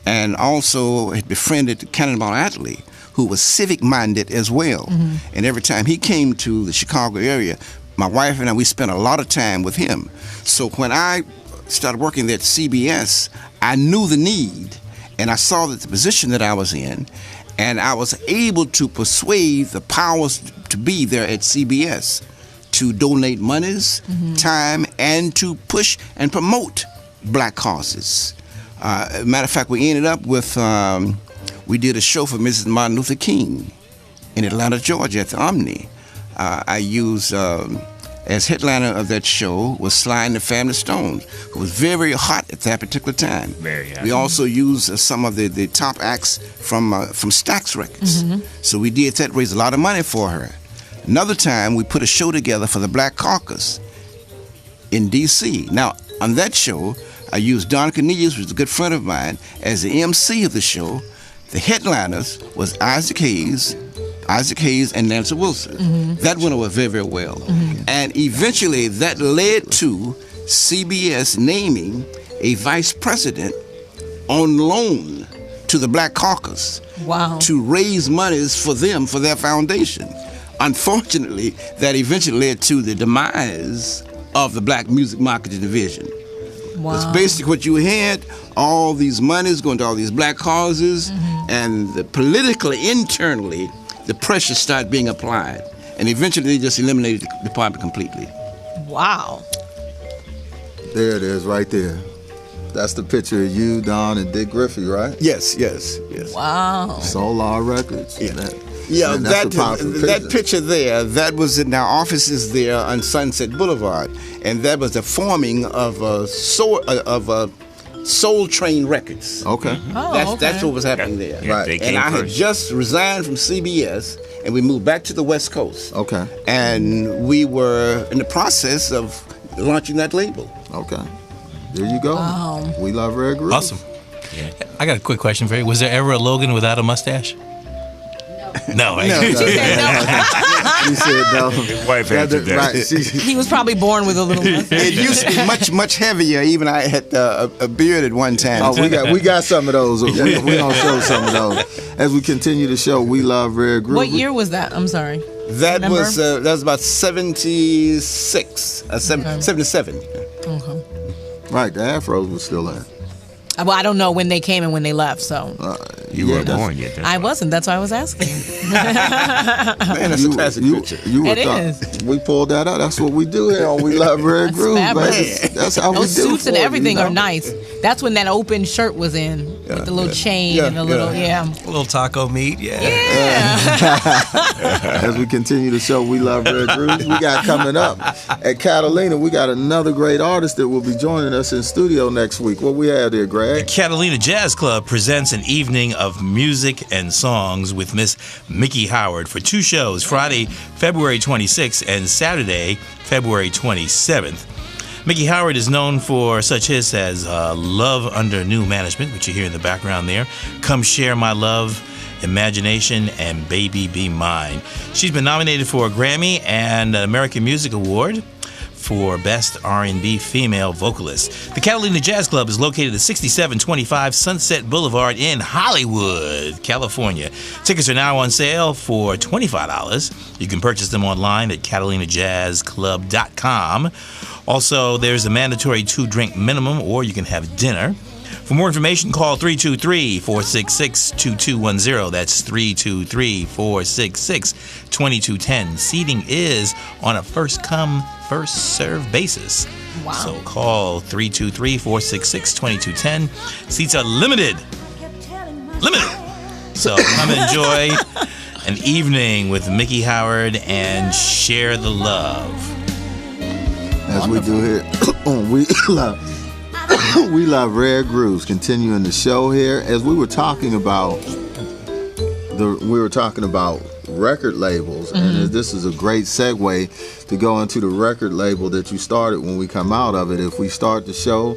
and also had befriended Cannonball Adderley, who was civic-minded as well. And every time he came to the Chicago area, my wife and I, we spent a lot of time with him. So when I started working there at CBS, I knew the need, and I saw that the position that I was in, and I was able to persuade the powers to be there at CBS to donate monies, time, and to push and promote black causes. Matter of fact, we ended up with, we did a show for Mrs. Martin Luther King in Atlanta, Georgia at the Omni. I used, as headliner of that show was Sly and the Family Stones, who was very hot at that particular time. Very hot. We also used some of the top acts from Stax Records. So we did that, raised a lot of money for her. Another time, we put a show together for the Black Caucus in D.C. Now, on that show, I used Don Cornelius, who was a good friend of mine, as the MC of the show. The headliners was Isaac Hayes and Nancy Wilson. That went over very, very well. And eventually that led to CBS naming a vice president on loan to the Black Caucus to raise monies for them, for their foundation. Unfortunately, that eventually led to the demise of the Black Music Marketing Division. Because basically what you had, all these monies going to all these black causes, and politically, internally, the pressure started being applied. And eventually they just eliminated the department completely. Wow. There it is, right there. That's the picture of you, Don, and Dick Griffey, right? Yes. Wow. Solar Records. Yeah, that picture there, that was in our offices there on Sunset Boulevard, and that was the forming of Soul Train Records. Okay. That's what was happening there. Right. And I had just resigned from CBS, and we moved back to the West Coast. Okay. And we were in the process of launching that label. Okay. There you go. Wow. We Love Rare Grooves. Awesome. I got a quick question for you. Was there ever a Logan without a mustache? No. She said no. She said no. His wife answered that. Right. He was probably born with a little mustache. It used to be much heavier. Even I had a beard at one time. Oh, we got some of those. We gonna show some of those as we continue the show. We Love Rare Grooves. What year was that? I'm sorry. That was about 76, 77. Okay. Right, the Afros was still there. Well, I don't know when they came and when they left, so. You weren't born yet. I wasn't. That's why I was asking. Man, that's a classic picture. It is. We pulled that out. That's what we do here on We Love Rare Grooves, man. That's how Those we do. suits and everything are nice. That's when that open shirt was in with the little chain and the little A little taco meat, As we continue the show, We Love Rare Grooves. We got coming up at Catalina. We got another great artist that will be joining us in studio next week. What we have there, Greg? The Catalina Jazz Club presents an evening of music and songs with Miss Mickey Howard for two shows, Friday, February 26th and Saturday, February 27th. Mickey Howard is known for such hits as Love Under New Management, which you hear in the background there, Come Share My Love, Imagination, and Baby Be Mine. She's been nominated for a Grammy and an American Music Award for Best R&B Female Vocalist. The Catalina Jazz Club is located at 6725 Sunset Boulevard in Hollywood, California. Tickets are now on sale for $25. You can purchase them online at catalinajazzclub.com. Also, there's a mandatory 2-drink minimum, or you can have dinner. For more information, call 323-466-2210. That's 323-466-2210. Seating is on a first-come, first-served basis. Wow. So call 323-466-2210. Seats are limited. So come and enjoy an evening with Mickey Howard and share the love. As we do here on We Love Rare Grooves. Continuing the show here, as we were talking about record labels, and this is a great segue to go into the record label that you started when we come out of it. If we start the show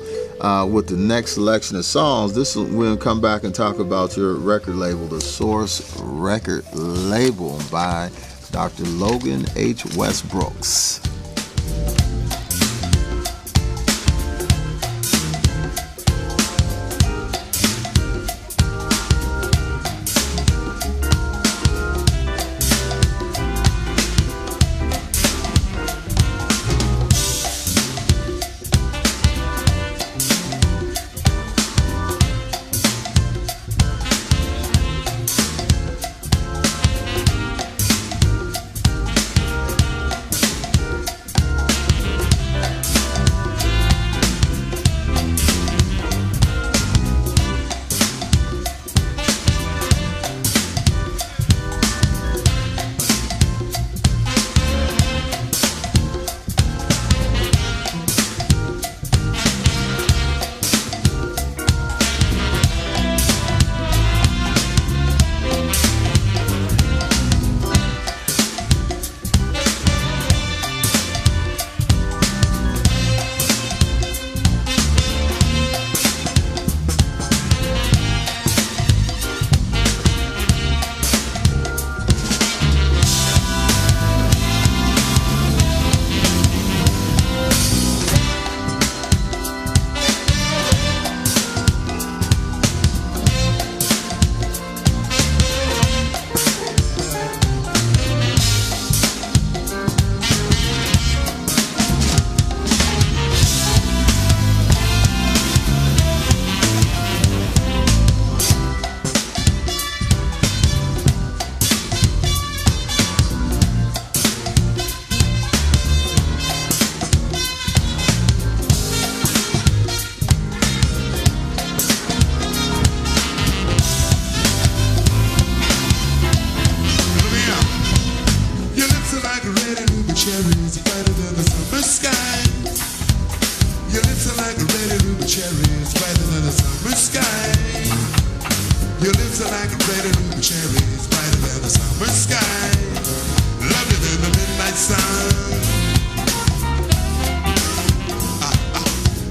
with the next selection of songs, we'll come back and talk about your record label, the Source Record Label by Dr. Logan H. Westbrooks. like a red and cherries, brighter than the summer sky, lovelier than the midnight sun.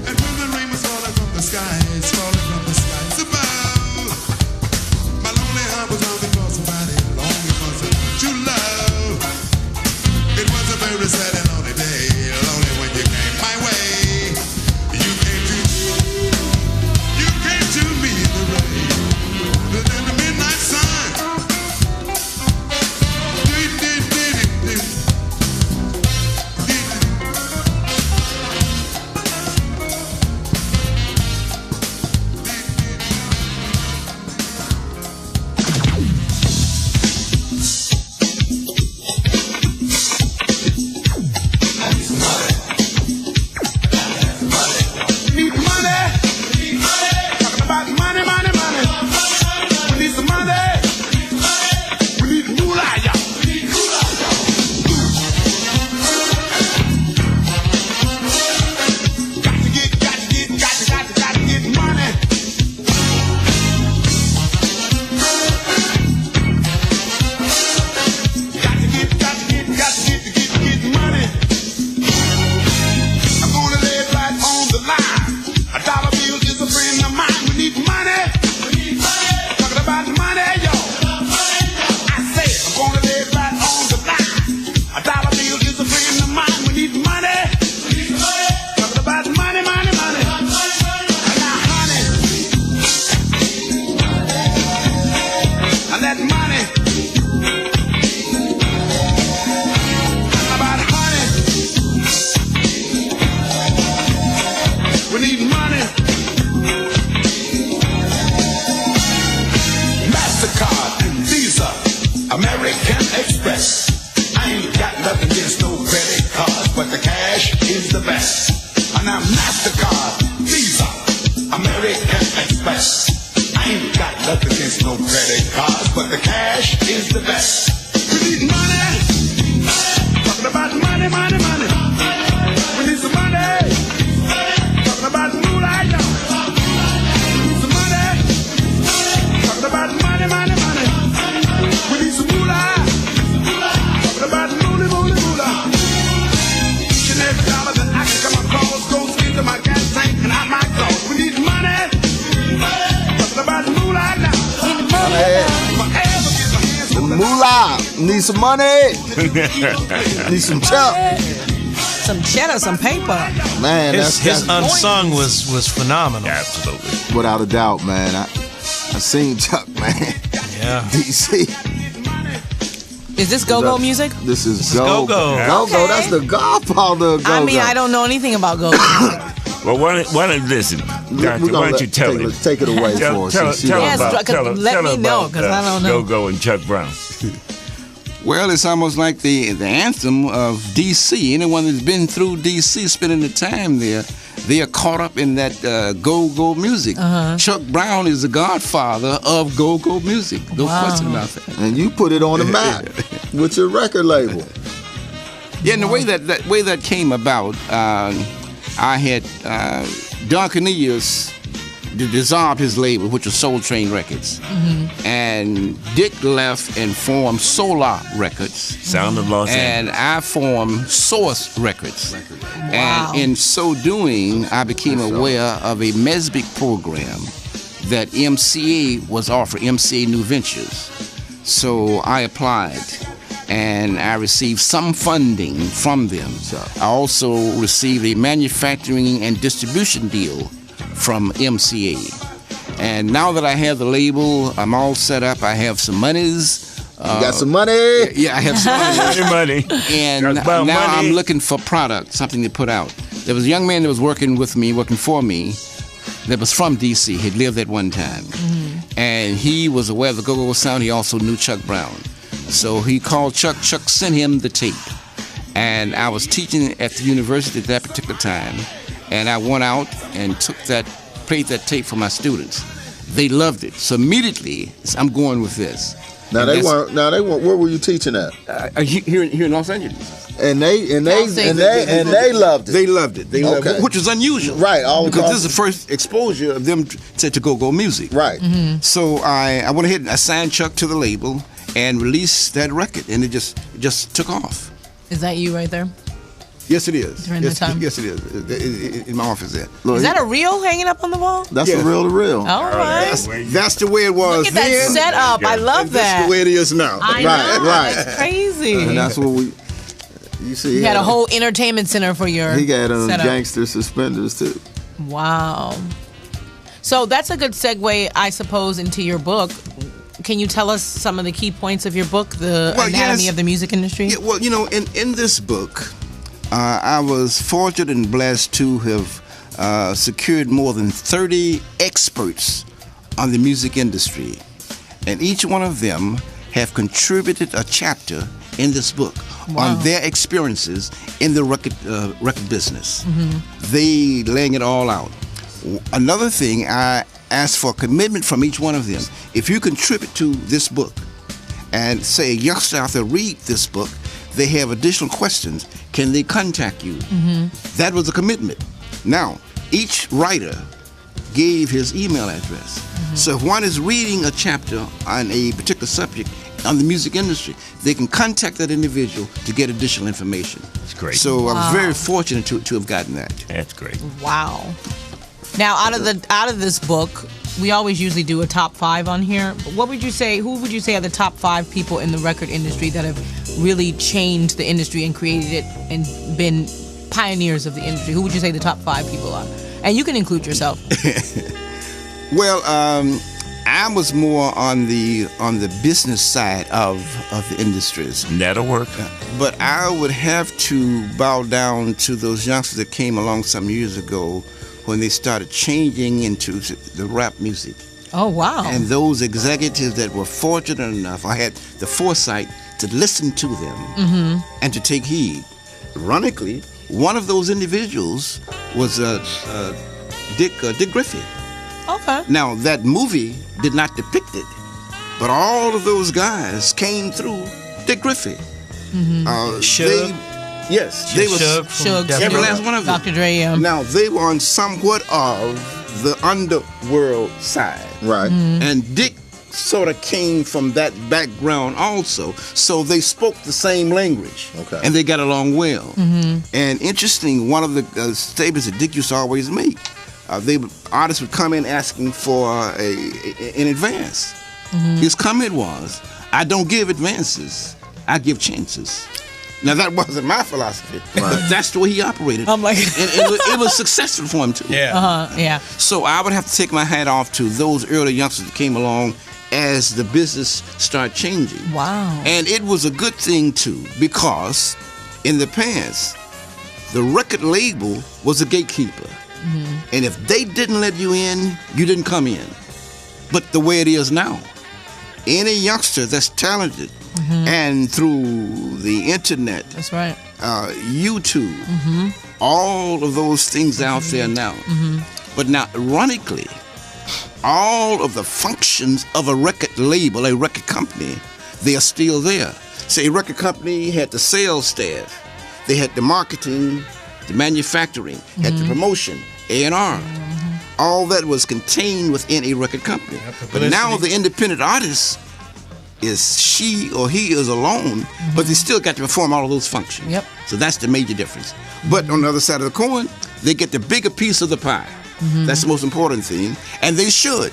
And when the rain was falling from the skies, falling from the skies above, my lonely heart was longing for somebody, longing for some true love. It was a very sad and lonely day, lonely when you came my way. You came to me in the rain, in the midnight sun. American Express. I ain't got nothing against no credit cards, but the cash is the best. And I'm MasterCard, Visa, American Express. I ain't got nothing against no credit cards, but the cash is the best. We need money. Talking about money, money, money. We need some money. Talking about moonlight. We need some money. Talking about money, money, money. We need some moolah. Talking about moolah, moolah, moolah. Each and every dollar that I can come across goes into my gas tank and out my clothes. We need money. Talking about moolah now. Forever get my hands on the moolah. Need some money. Need some chuck. Some cheddar, some paper. Man, his unsung was phenomenal. Absolutely. Without a doubt, man. I seen Chuck, man. Yeah. DC. Is this go-go music? This is go-go. Go-go. Go-go, that's the godfather of go-go. I mean, I don't know anything about go-go music. Well, why don't listen, Doctor, why don't you tell him? Take it away for us. Let me know, because I don't know. Go-go and Chuck Brown. Well, it's almost like the anthem of D.C. Anyone that's been through D.C. spending the time there, they are caught up in that go-go music. Chuck Brown is the godfather of go-go music. No question about that. And you put it on the map with your record label. Yeah, and the way that came about, I had Don Cornelius dissolved his label, which was Soul Train Records, and Dick left and formed Solar Records, Sound of Los Angeles, and I formed Source Records. And in so doing, I became aware of a Mesbic program that MCA was offering, MCA New Ventures. So I applied, and I received some funding from them. I also received a manufacturing and distribution deal from MCA. And now that I have the label, I'm all set up. I have some monies. You got some money? Yeah, I have some money. And now I'm looking for product, something to put out. There was a young man that was working for me, that was from D.C. He'd lived at one time. And he was aware of the go-go sound. He also knew Chuck Brown. So he called Chuck. Chuck sent him the tape. And I was teaching at the university at that particular time. And I went out and played that tape for my students. They loved it. So immediately, I'm going with this. Now they weren't. Where were you teaching at? Here in Los Angeles. And they loved it. They loved it. They loved it, which was unusual, right? Because this is the first exposure of them to go music, right? So I went ahead and I signed Chuck to the label and released that record, and it just took off. Is that you right there? Yes, it is. During the time? Yes, it is. In my office there. Is that a reel hanging up on the wall? That's a reel to reel. All right. That's the way it was. Look at that setup. I love that. That's the way it is now. I know. That's crazy. And that's what you see. You had a whole entertainment center for your He got setup. gangster suspenders too. Wow. So that's a good segue, I suppose, into your book. Can you tell us some of the key points of your book, The Anatomy of the Music Industry? Yeah, well, in this book, I was fortunate and blessed to have secured more than 30 experts on the music industry. And each one of them have contributed a chapter in this book on their experiences in the record business. They laying it all out. Another thing, I ask for a commitment from each one of them. If you contribute to this book and say a youngster out there read this book, they have additional questions, can they contact you? That was a commitment. Now, each writer gave his email address. So if one is reading a chapter on a particular subject on the music industry, they can contact that individual to get additional information. That's great. So I was very fortunate to have gotten that. That's great. Wow. Now, out of this book, we always usually do a top 5 on here. But what would you say? Who would you say are the top 5 people in the record industry that have really changed the industry and created it and been pioneers of the industry? Who would you say the top 5 people are? And you can include yourself. Well, I was more on the business side of the industries. That'll work. But I would have to bow down to those youngsters that came along some years ago when they started changing into the rap music. Oh, wow. And those executives that were fortunate enough, I had the foresight to listen to them and to take heed. Ironically, one of those individuals was Dick Griffey. Okay. Now, that movie did not depict it, but all of those guys came through Dick Griffey. Yes, they were Suge, every last one of them. Dr. Dre, yeah. Now, they were on somewhat of the underworld side. Right. And Dick sort of came from that background also. So they spoke the same language. Okay. And they got along well. And interesting, one of the statements that Dick used to always make, artists would come in asking for an advance. His comment was, I don't give advances, I give chances. Now, that wasn't my philosophy, but that's the way he operated. I'm like, and it was successful for him, too. Yeah. So I would have to take my hat off to those early youngsters that came along as the business started changing. Wow. And it was a good thing, too, because in the past, the record label was a gatekeeper. And if they didn't let you in, you didn't come in. But the way it is now, any youngster that's talented and through the internet, that's right, YouTube, all of those things out there now. But now, ironically, all of the functions of a record label, a record company, they are still there. Say a record company had the sales staff, they had the marketing, the manufacturing, had the promotion, A&R. All that was contained within a record company. But now the independent artist is she or he is alone, but they still got to perform all of those functions. So that's the major difference. But on the other side of the coin, they get the bigger piece of the pie. That's the most important thing. And they should,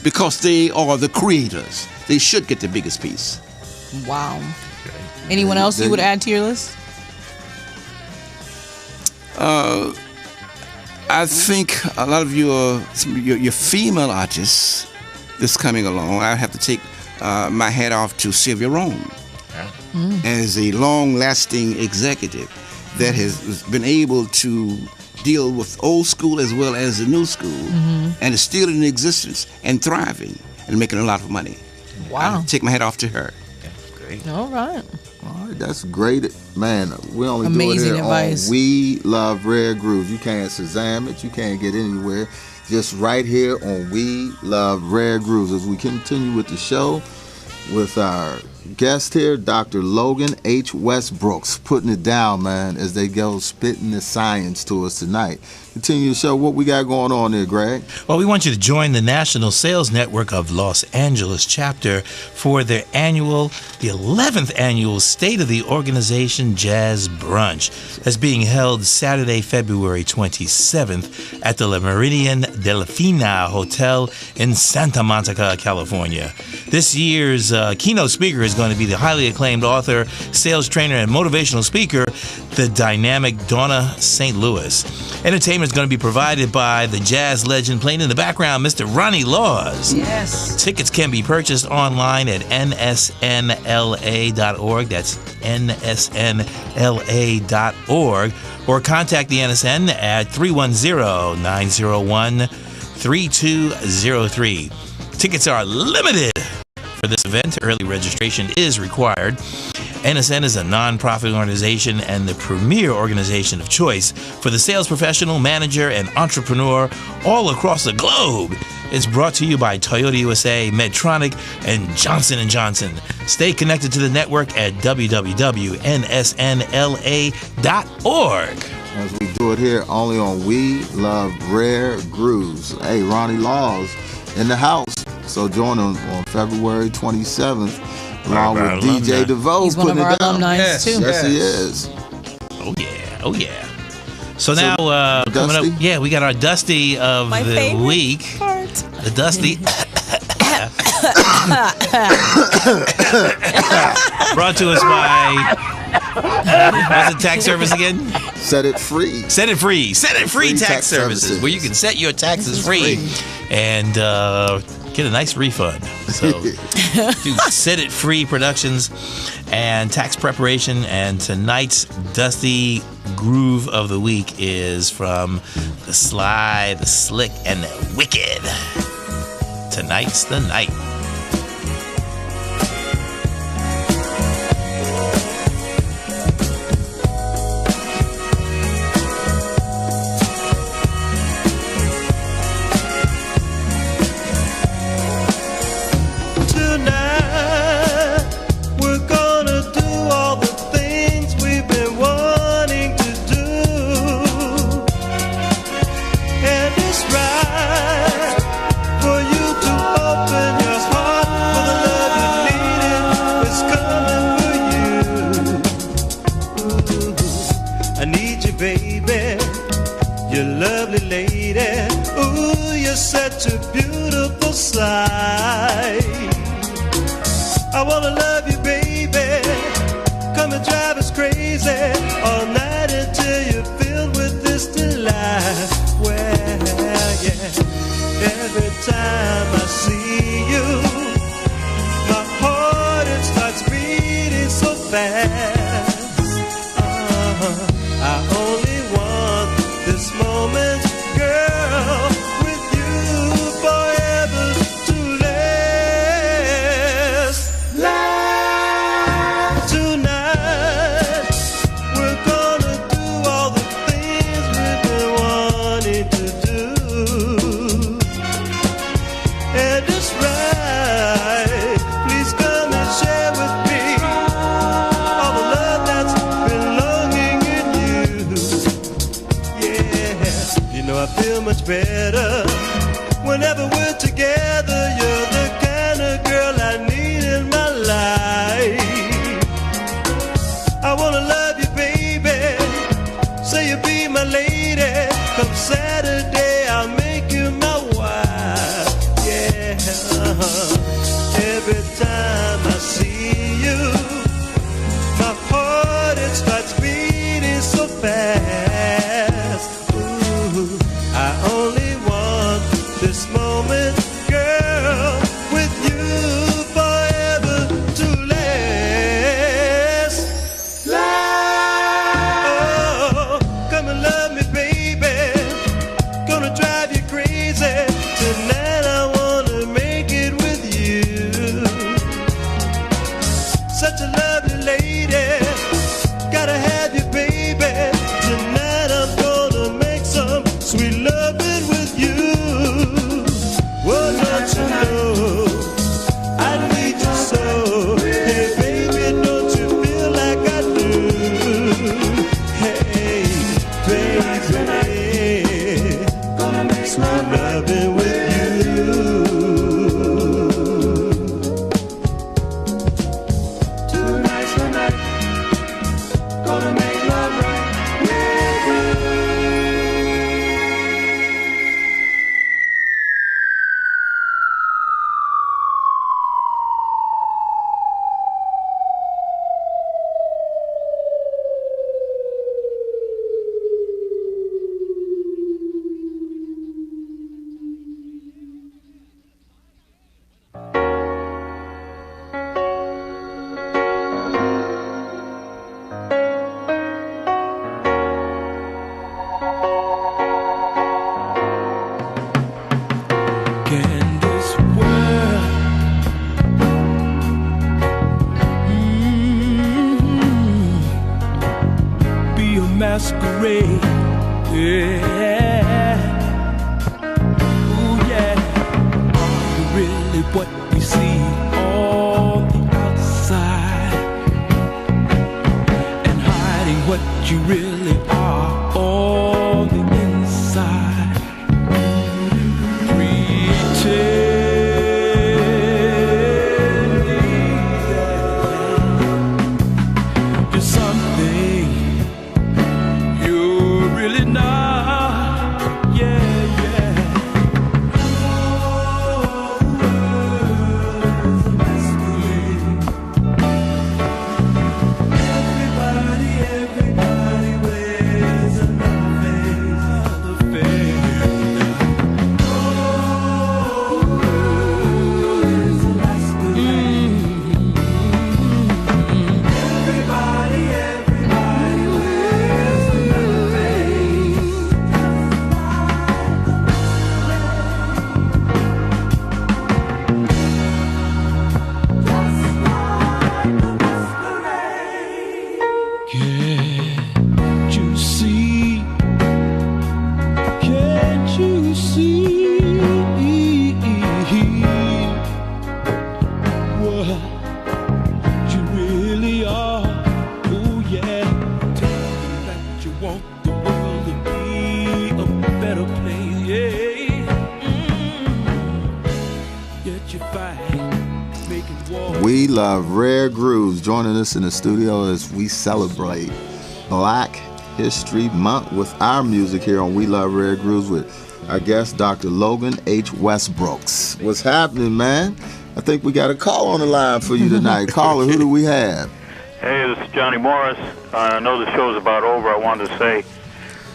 because they are the creators. They should get the biggest piece. Wow. Anyone else you would add to your list? I think a lot of your female artists that's coming along, I have to take my hat off to Sylvia Rome as a long-lasting executive that has been able to deal with old school as well as the new school and is still in existence and thriving and making a lot of money. Wow. I take my hat off to her. Great. All right. That's great, man. We only Amazing do it here advice. on We Love Rare Grooves. You can't Shazam it. You can't get anywhere. just right here on We Love Rare Grooves. As we continue with the show with our guest here, Dr. Logan H. Westbrooks, putting it down, man, as they go spitting the science to us tonight. Continue the show. What we got going on there, Greg? Well, we want you to join the National Sales Network of Los Angeles chapter for their the 11th annual State of the Organization Jazz Brunch. That's being held Saturday, February 27th at the La Meridian Delfina Hotel in Santa Monica, California. This year's keynote speaker is going to be the highly acclaimed author, sales trainer, and motivational speaker, the dynamic Donna St. Louis. Entertainment is going to be provided by the jazz legend playing in the background, Mr. Ronnie Laws. Yes. Tickets can be purchased online at nsnla.org. That's nsnla.org. Or contact the NSN at 310-901-3203. Tickets are limited for this event. Early registration is required. NSN is a non-profit organization and the premier organization of choice for the sales professional, manager, and entrepreneur all across the globe. It's brought to you by Toyota USA, Medtronic, and Johnson & Johnson. Stay connected to the network at www.nsnla.org. As we do it here only on We Love Rare Grooves. Hey, Ronnie Laws in the house. So join him on February 27th. Along with DJ DeVoe. He's one of our alumni too. Yes, he is. Oh yeah. So now coming up, we got our Dusty of the week. Part. The Dusty. Brought to us by what's the tax service again? Set It Free. Set It Free. Set It Free tax services, where you can set your taxes free and get a nice refund. So do Set It Free Productions and tax preparation. And tonight's Dusty Groove of the Week is from the Sly, the Slick, and the Wicked. Tonight's the night. Such a beautiful sight. I wanna love you, baby. Come and drive us crazy all night until you're filled with this delight. Well, yeah. Every time I see you, my heart it starts beating so fast. I only want this moment, girl. Please come and share with me masquerade. Yeah. Ooh, yeah. Are you really what we see on the outside? And hiding what you really are on the inside. Pretending you're something you're really not. Yeah, yeah. Everybody wears another face. Can't you see? Can't you see what you really are? Oh yeah, tell me that you want the world to be a better place. Yeah, yet you fight, making war. We love Rare Grooves joining us in the studio as we celebrate Black History Month with our music here on We Love Rare Grooves with our guest, Dr. Logan H. Westbrooks. What's happening, man? I think we got a call on the line for you tonight. Caller, who do we have? Hey, this is Johnny Morris. I know the show's about over. I wanted to say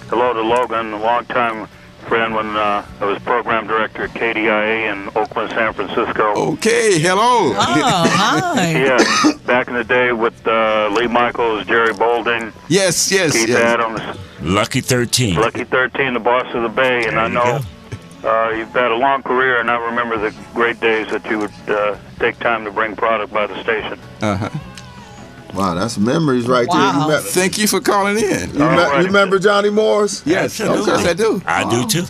hello to Logan, a long-time friend when I was program director at KDIA in Oakland, San Francisco. Okay, hello. Oh, hi. Yeah, back in the day with Lee Michaels, Jerry Bolding, Yes, Keith Adams, Lucky 13. Lucky 13, the boss of the Bay, and I know you've had a long career, and I remember the great days that you would take time to bring product by the station. Uh-huh. Wow, that's memories right Wow. there. Thank you for calling in. You remember Johnny Morris? Yes, Absolutely. yes, I do. I do too.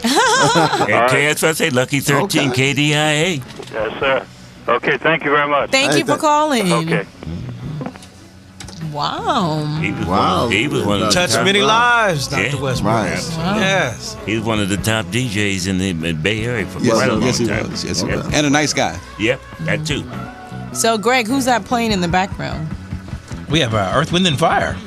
And KSSA, Lucky 13, KDIA. Yes, sir. Okay, thank you very much. Thank you for calling. Okay. Wow. He was Wow. he was one of the Touched top, many lives, Dr. Yeah. Westbrook. Right. Wow. Yes. He was one of the top DJs in the Bay Area for Yes, quite a long yes, he time. was. Yes, he was. And a nice guy. Yep, that too. So, Greg, who's that playing in the background? We have Earth, Wind, and Fire.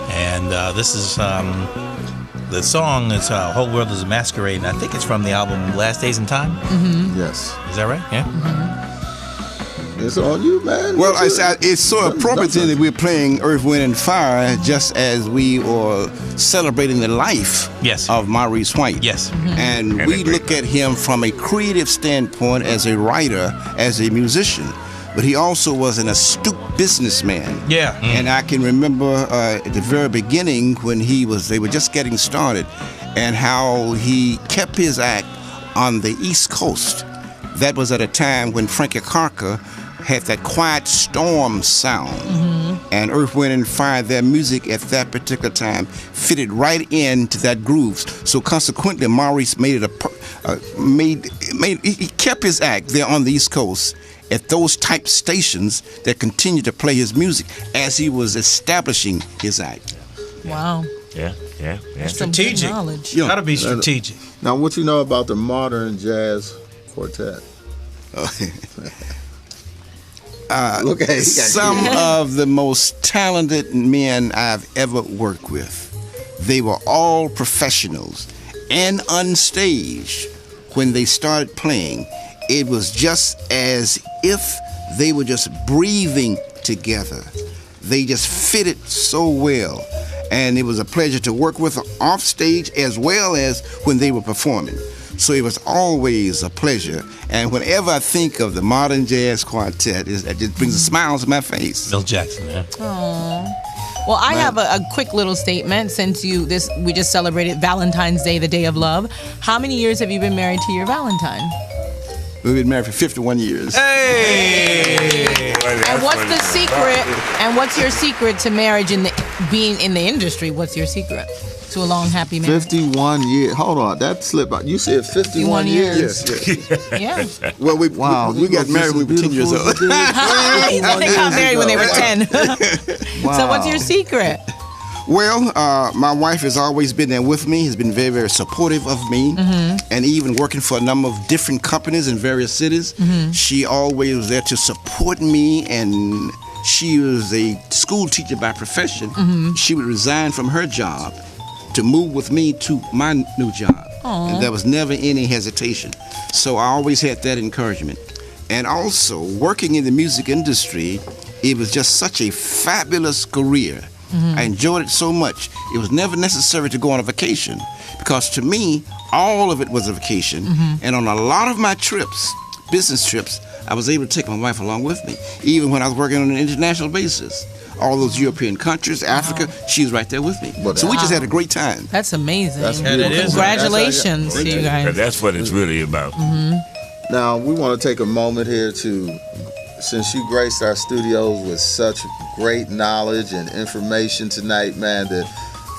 And this is the song. It's Whole World is a Masquerade. And I think it's from the album Last Days in Time. Mm-hmm. Yes. Is that right? Yeah. It's on you, man. Well, it's so appropriate that we're playing Earth, Wind, and Fire just as we are celebrating the life of Maurice White. Yes. And we look at him from a creative standpoint as a writer, as a musician. But he also was an astute businessman. Yeah. And I can remember at the very beginning when they were just getting started, and how he kept his act on the East Coast. That was at a time when Frankie Carter had that quiet storm sound. And Earth, Wind, and Fire, their music at that particular time fitted right into that groove. So consequently, Maurice made it he kept his act there on the East Coast at those type stations that continued to play his music as he was establishing his act. Wow. Yeah. Some good knowledge. Yeah. Gotta be strategic. Now, what you know about the modern jazz quartet? Look at some of the most talented men I've ever worked with. They were all professionals, and unstaged when they started playing, it was just as if they were just breathing together. They just fitted so well, and it was a pleasure to work with them off stage as well as when they were performing. So it was always a pleasure. And whenever I think of the modern jazz quartet, it just brings a smile to my face. Bill Jackson, man. Aww. Well, I have a quick little statement since we just celebrated Valentine's Day, the day of love. How many years have you been married to your Valentine? We've been married for 51 years. Hey! And what's the secret? And what's your secret to marriage being in the industry? What's your secret to a long, happy marriage? 51 years. Hold on, that slipped out. You said 51 years. Yes. Yeah. Well, we got married when we were 10 years old. They got married when they were 10. Wow. So what's your secret? Well, my wife has always been there with me, has been very, very supportive of me, and even working for a number of different companies in various cities. She always was there to support me, and she was a school teacher by profession. She would resign from her job to move with me to my new job. And there was never any hesitation. So I always had that encouragement. And also, working in the music industry, it was just such a fabulous career. I enjoyed it so much. It was never necessary to go on a vacation because to me, all of it was a vacation. And on a lot of my trips, business trips, I was able to take my wife along with me, even when I was working on an international basis. All those European countries, Africa, she was right there with me. So we just had a great time. That's amazing. That's Congratulations to you guys. That's what it's really about. Now, we want to take a moment here to, since you graced our studios with such great knowledge and information tonight, man, that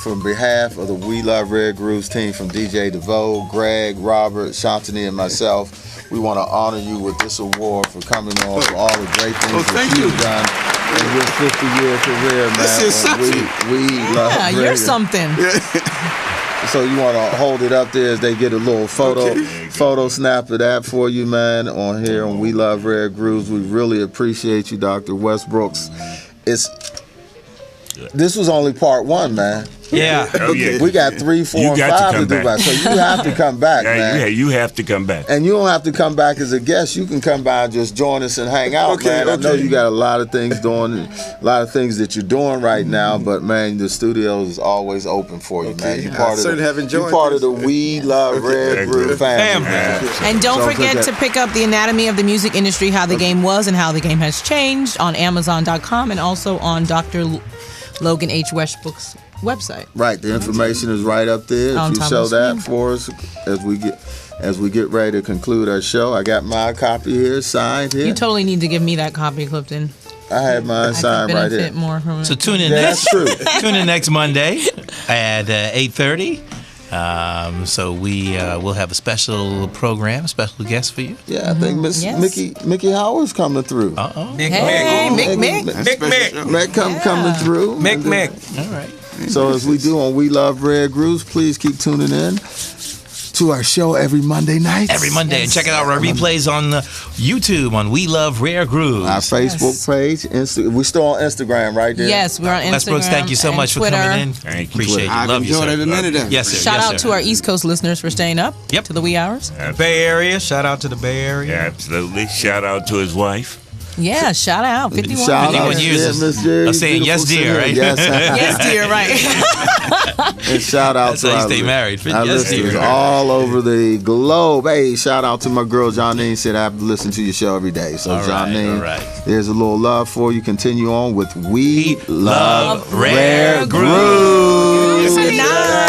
from behalf of the We Love Rare Grooves team, from DJ DeVoe, Greg, Robert, Shantini, and myself, we want to honor you with this award for coming on for all the great things that you've done in your 50-year career, man. This is something. We love Yeah, you're something. So you want to hold it up there as they get a little photo snap of that for you, man, on here on We Love Rare Grooves. We really appreciate you, Dr. Westbrooks. This was only part one, man. Yeah. Oh, yeah. We got 3, 4, and 5 to do back. So you have to come back, man. Yeah, you have to come back. And you don't have to come back as a guest. You can come by and just join us and hang out, man. I know you got a lot of things doing, a lot of things that you're doing right now, but man, the studio is always open for you, man. You're part of the We Love Rare Groove family. And don't forget to pick up The Anatomy of the Music Industry, How the Game Was and How the Game Has Changed on Amazon.com and also on Dr. Logan H. Westbrook's website. Right, the information is right up there. If you show that for us as we get ready to conclude our show. I got my copy here, signed here. You totally need to give me that copy, Clifton. I had mine signed right here. More from it. So tune in. That's true. Tune in next Monday at 8:30. So we will have a special program, a special guest for you. Yeah, I think Miss Mickey Howard's coming through. Mick. Mick coming through. Mick. All right. So as we do on We Love Rare Grooves, please keep tuning in to our show every Monday night. Every Monday. And check out our replays on YouTube on We Love Rare Grooves. Our Facebook page. We're still on Instagram, right there? Yes, we're on Instagram. Westbrooks, thank you so much Twitter. for coming in. Thank you. Appreciate you. I've Love you, enjoyed sir. it a minute. Yes, sir. Shout yes, out sir. to our East Coast listeners for staying up to the wee hours. Bay Area. Shout out to the Bay Area. Yeah, absolutely. Shout out to his wife. Yeah, shout out. 51. Shout 51 out, years of saying yes, dear, right? Yes, dear, right. And shout out That's to how you our, stay married. our Yes, listeners dear. all over the globe. Hey, shout out to my girl Janine. Said I listen to your show every day. So All right, Janine, all right. there's a little love for you. Continue on with We Love Rare Grooves. Good night.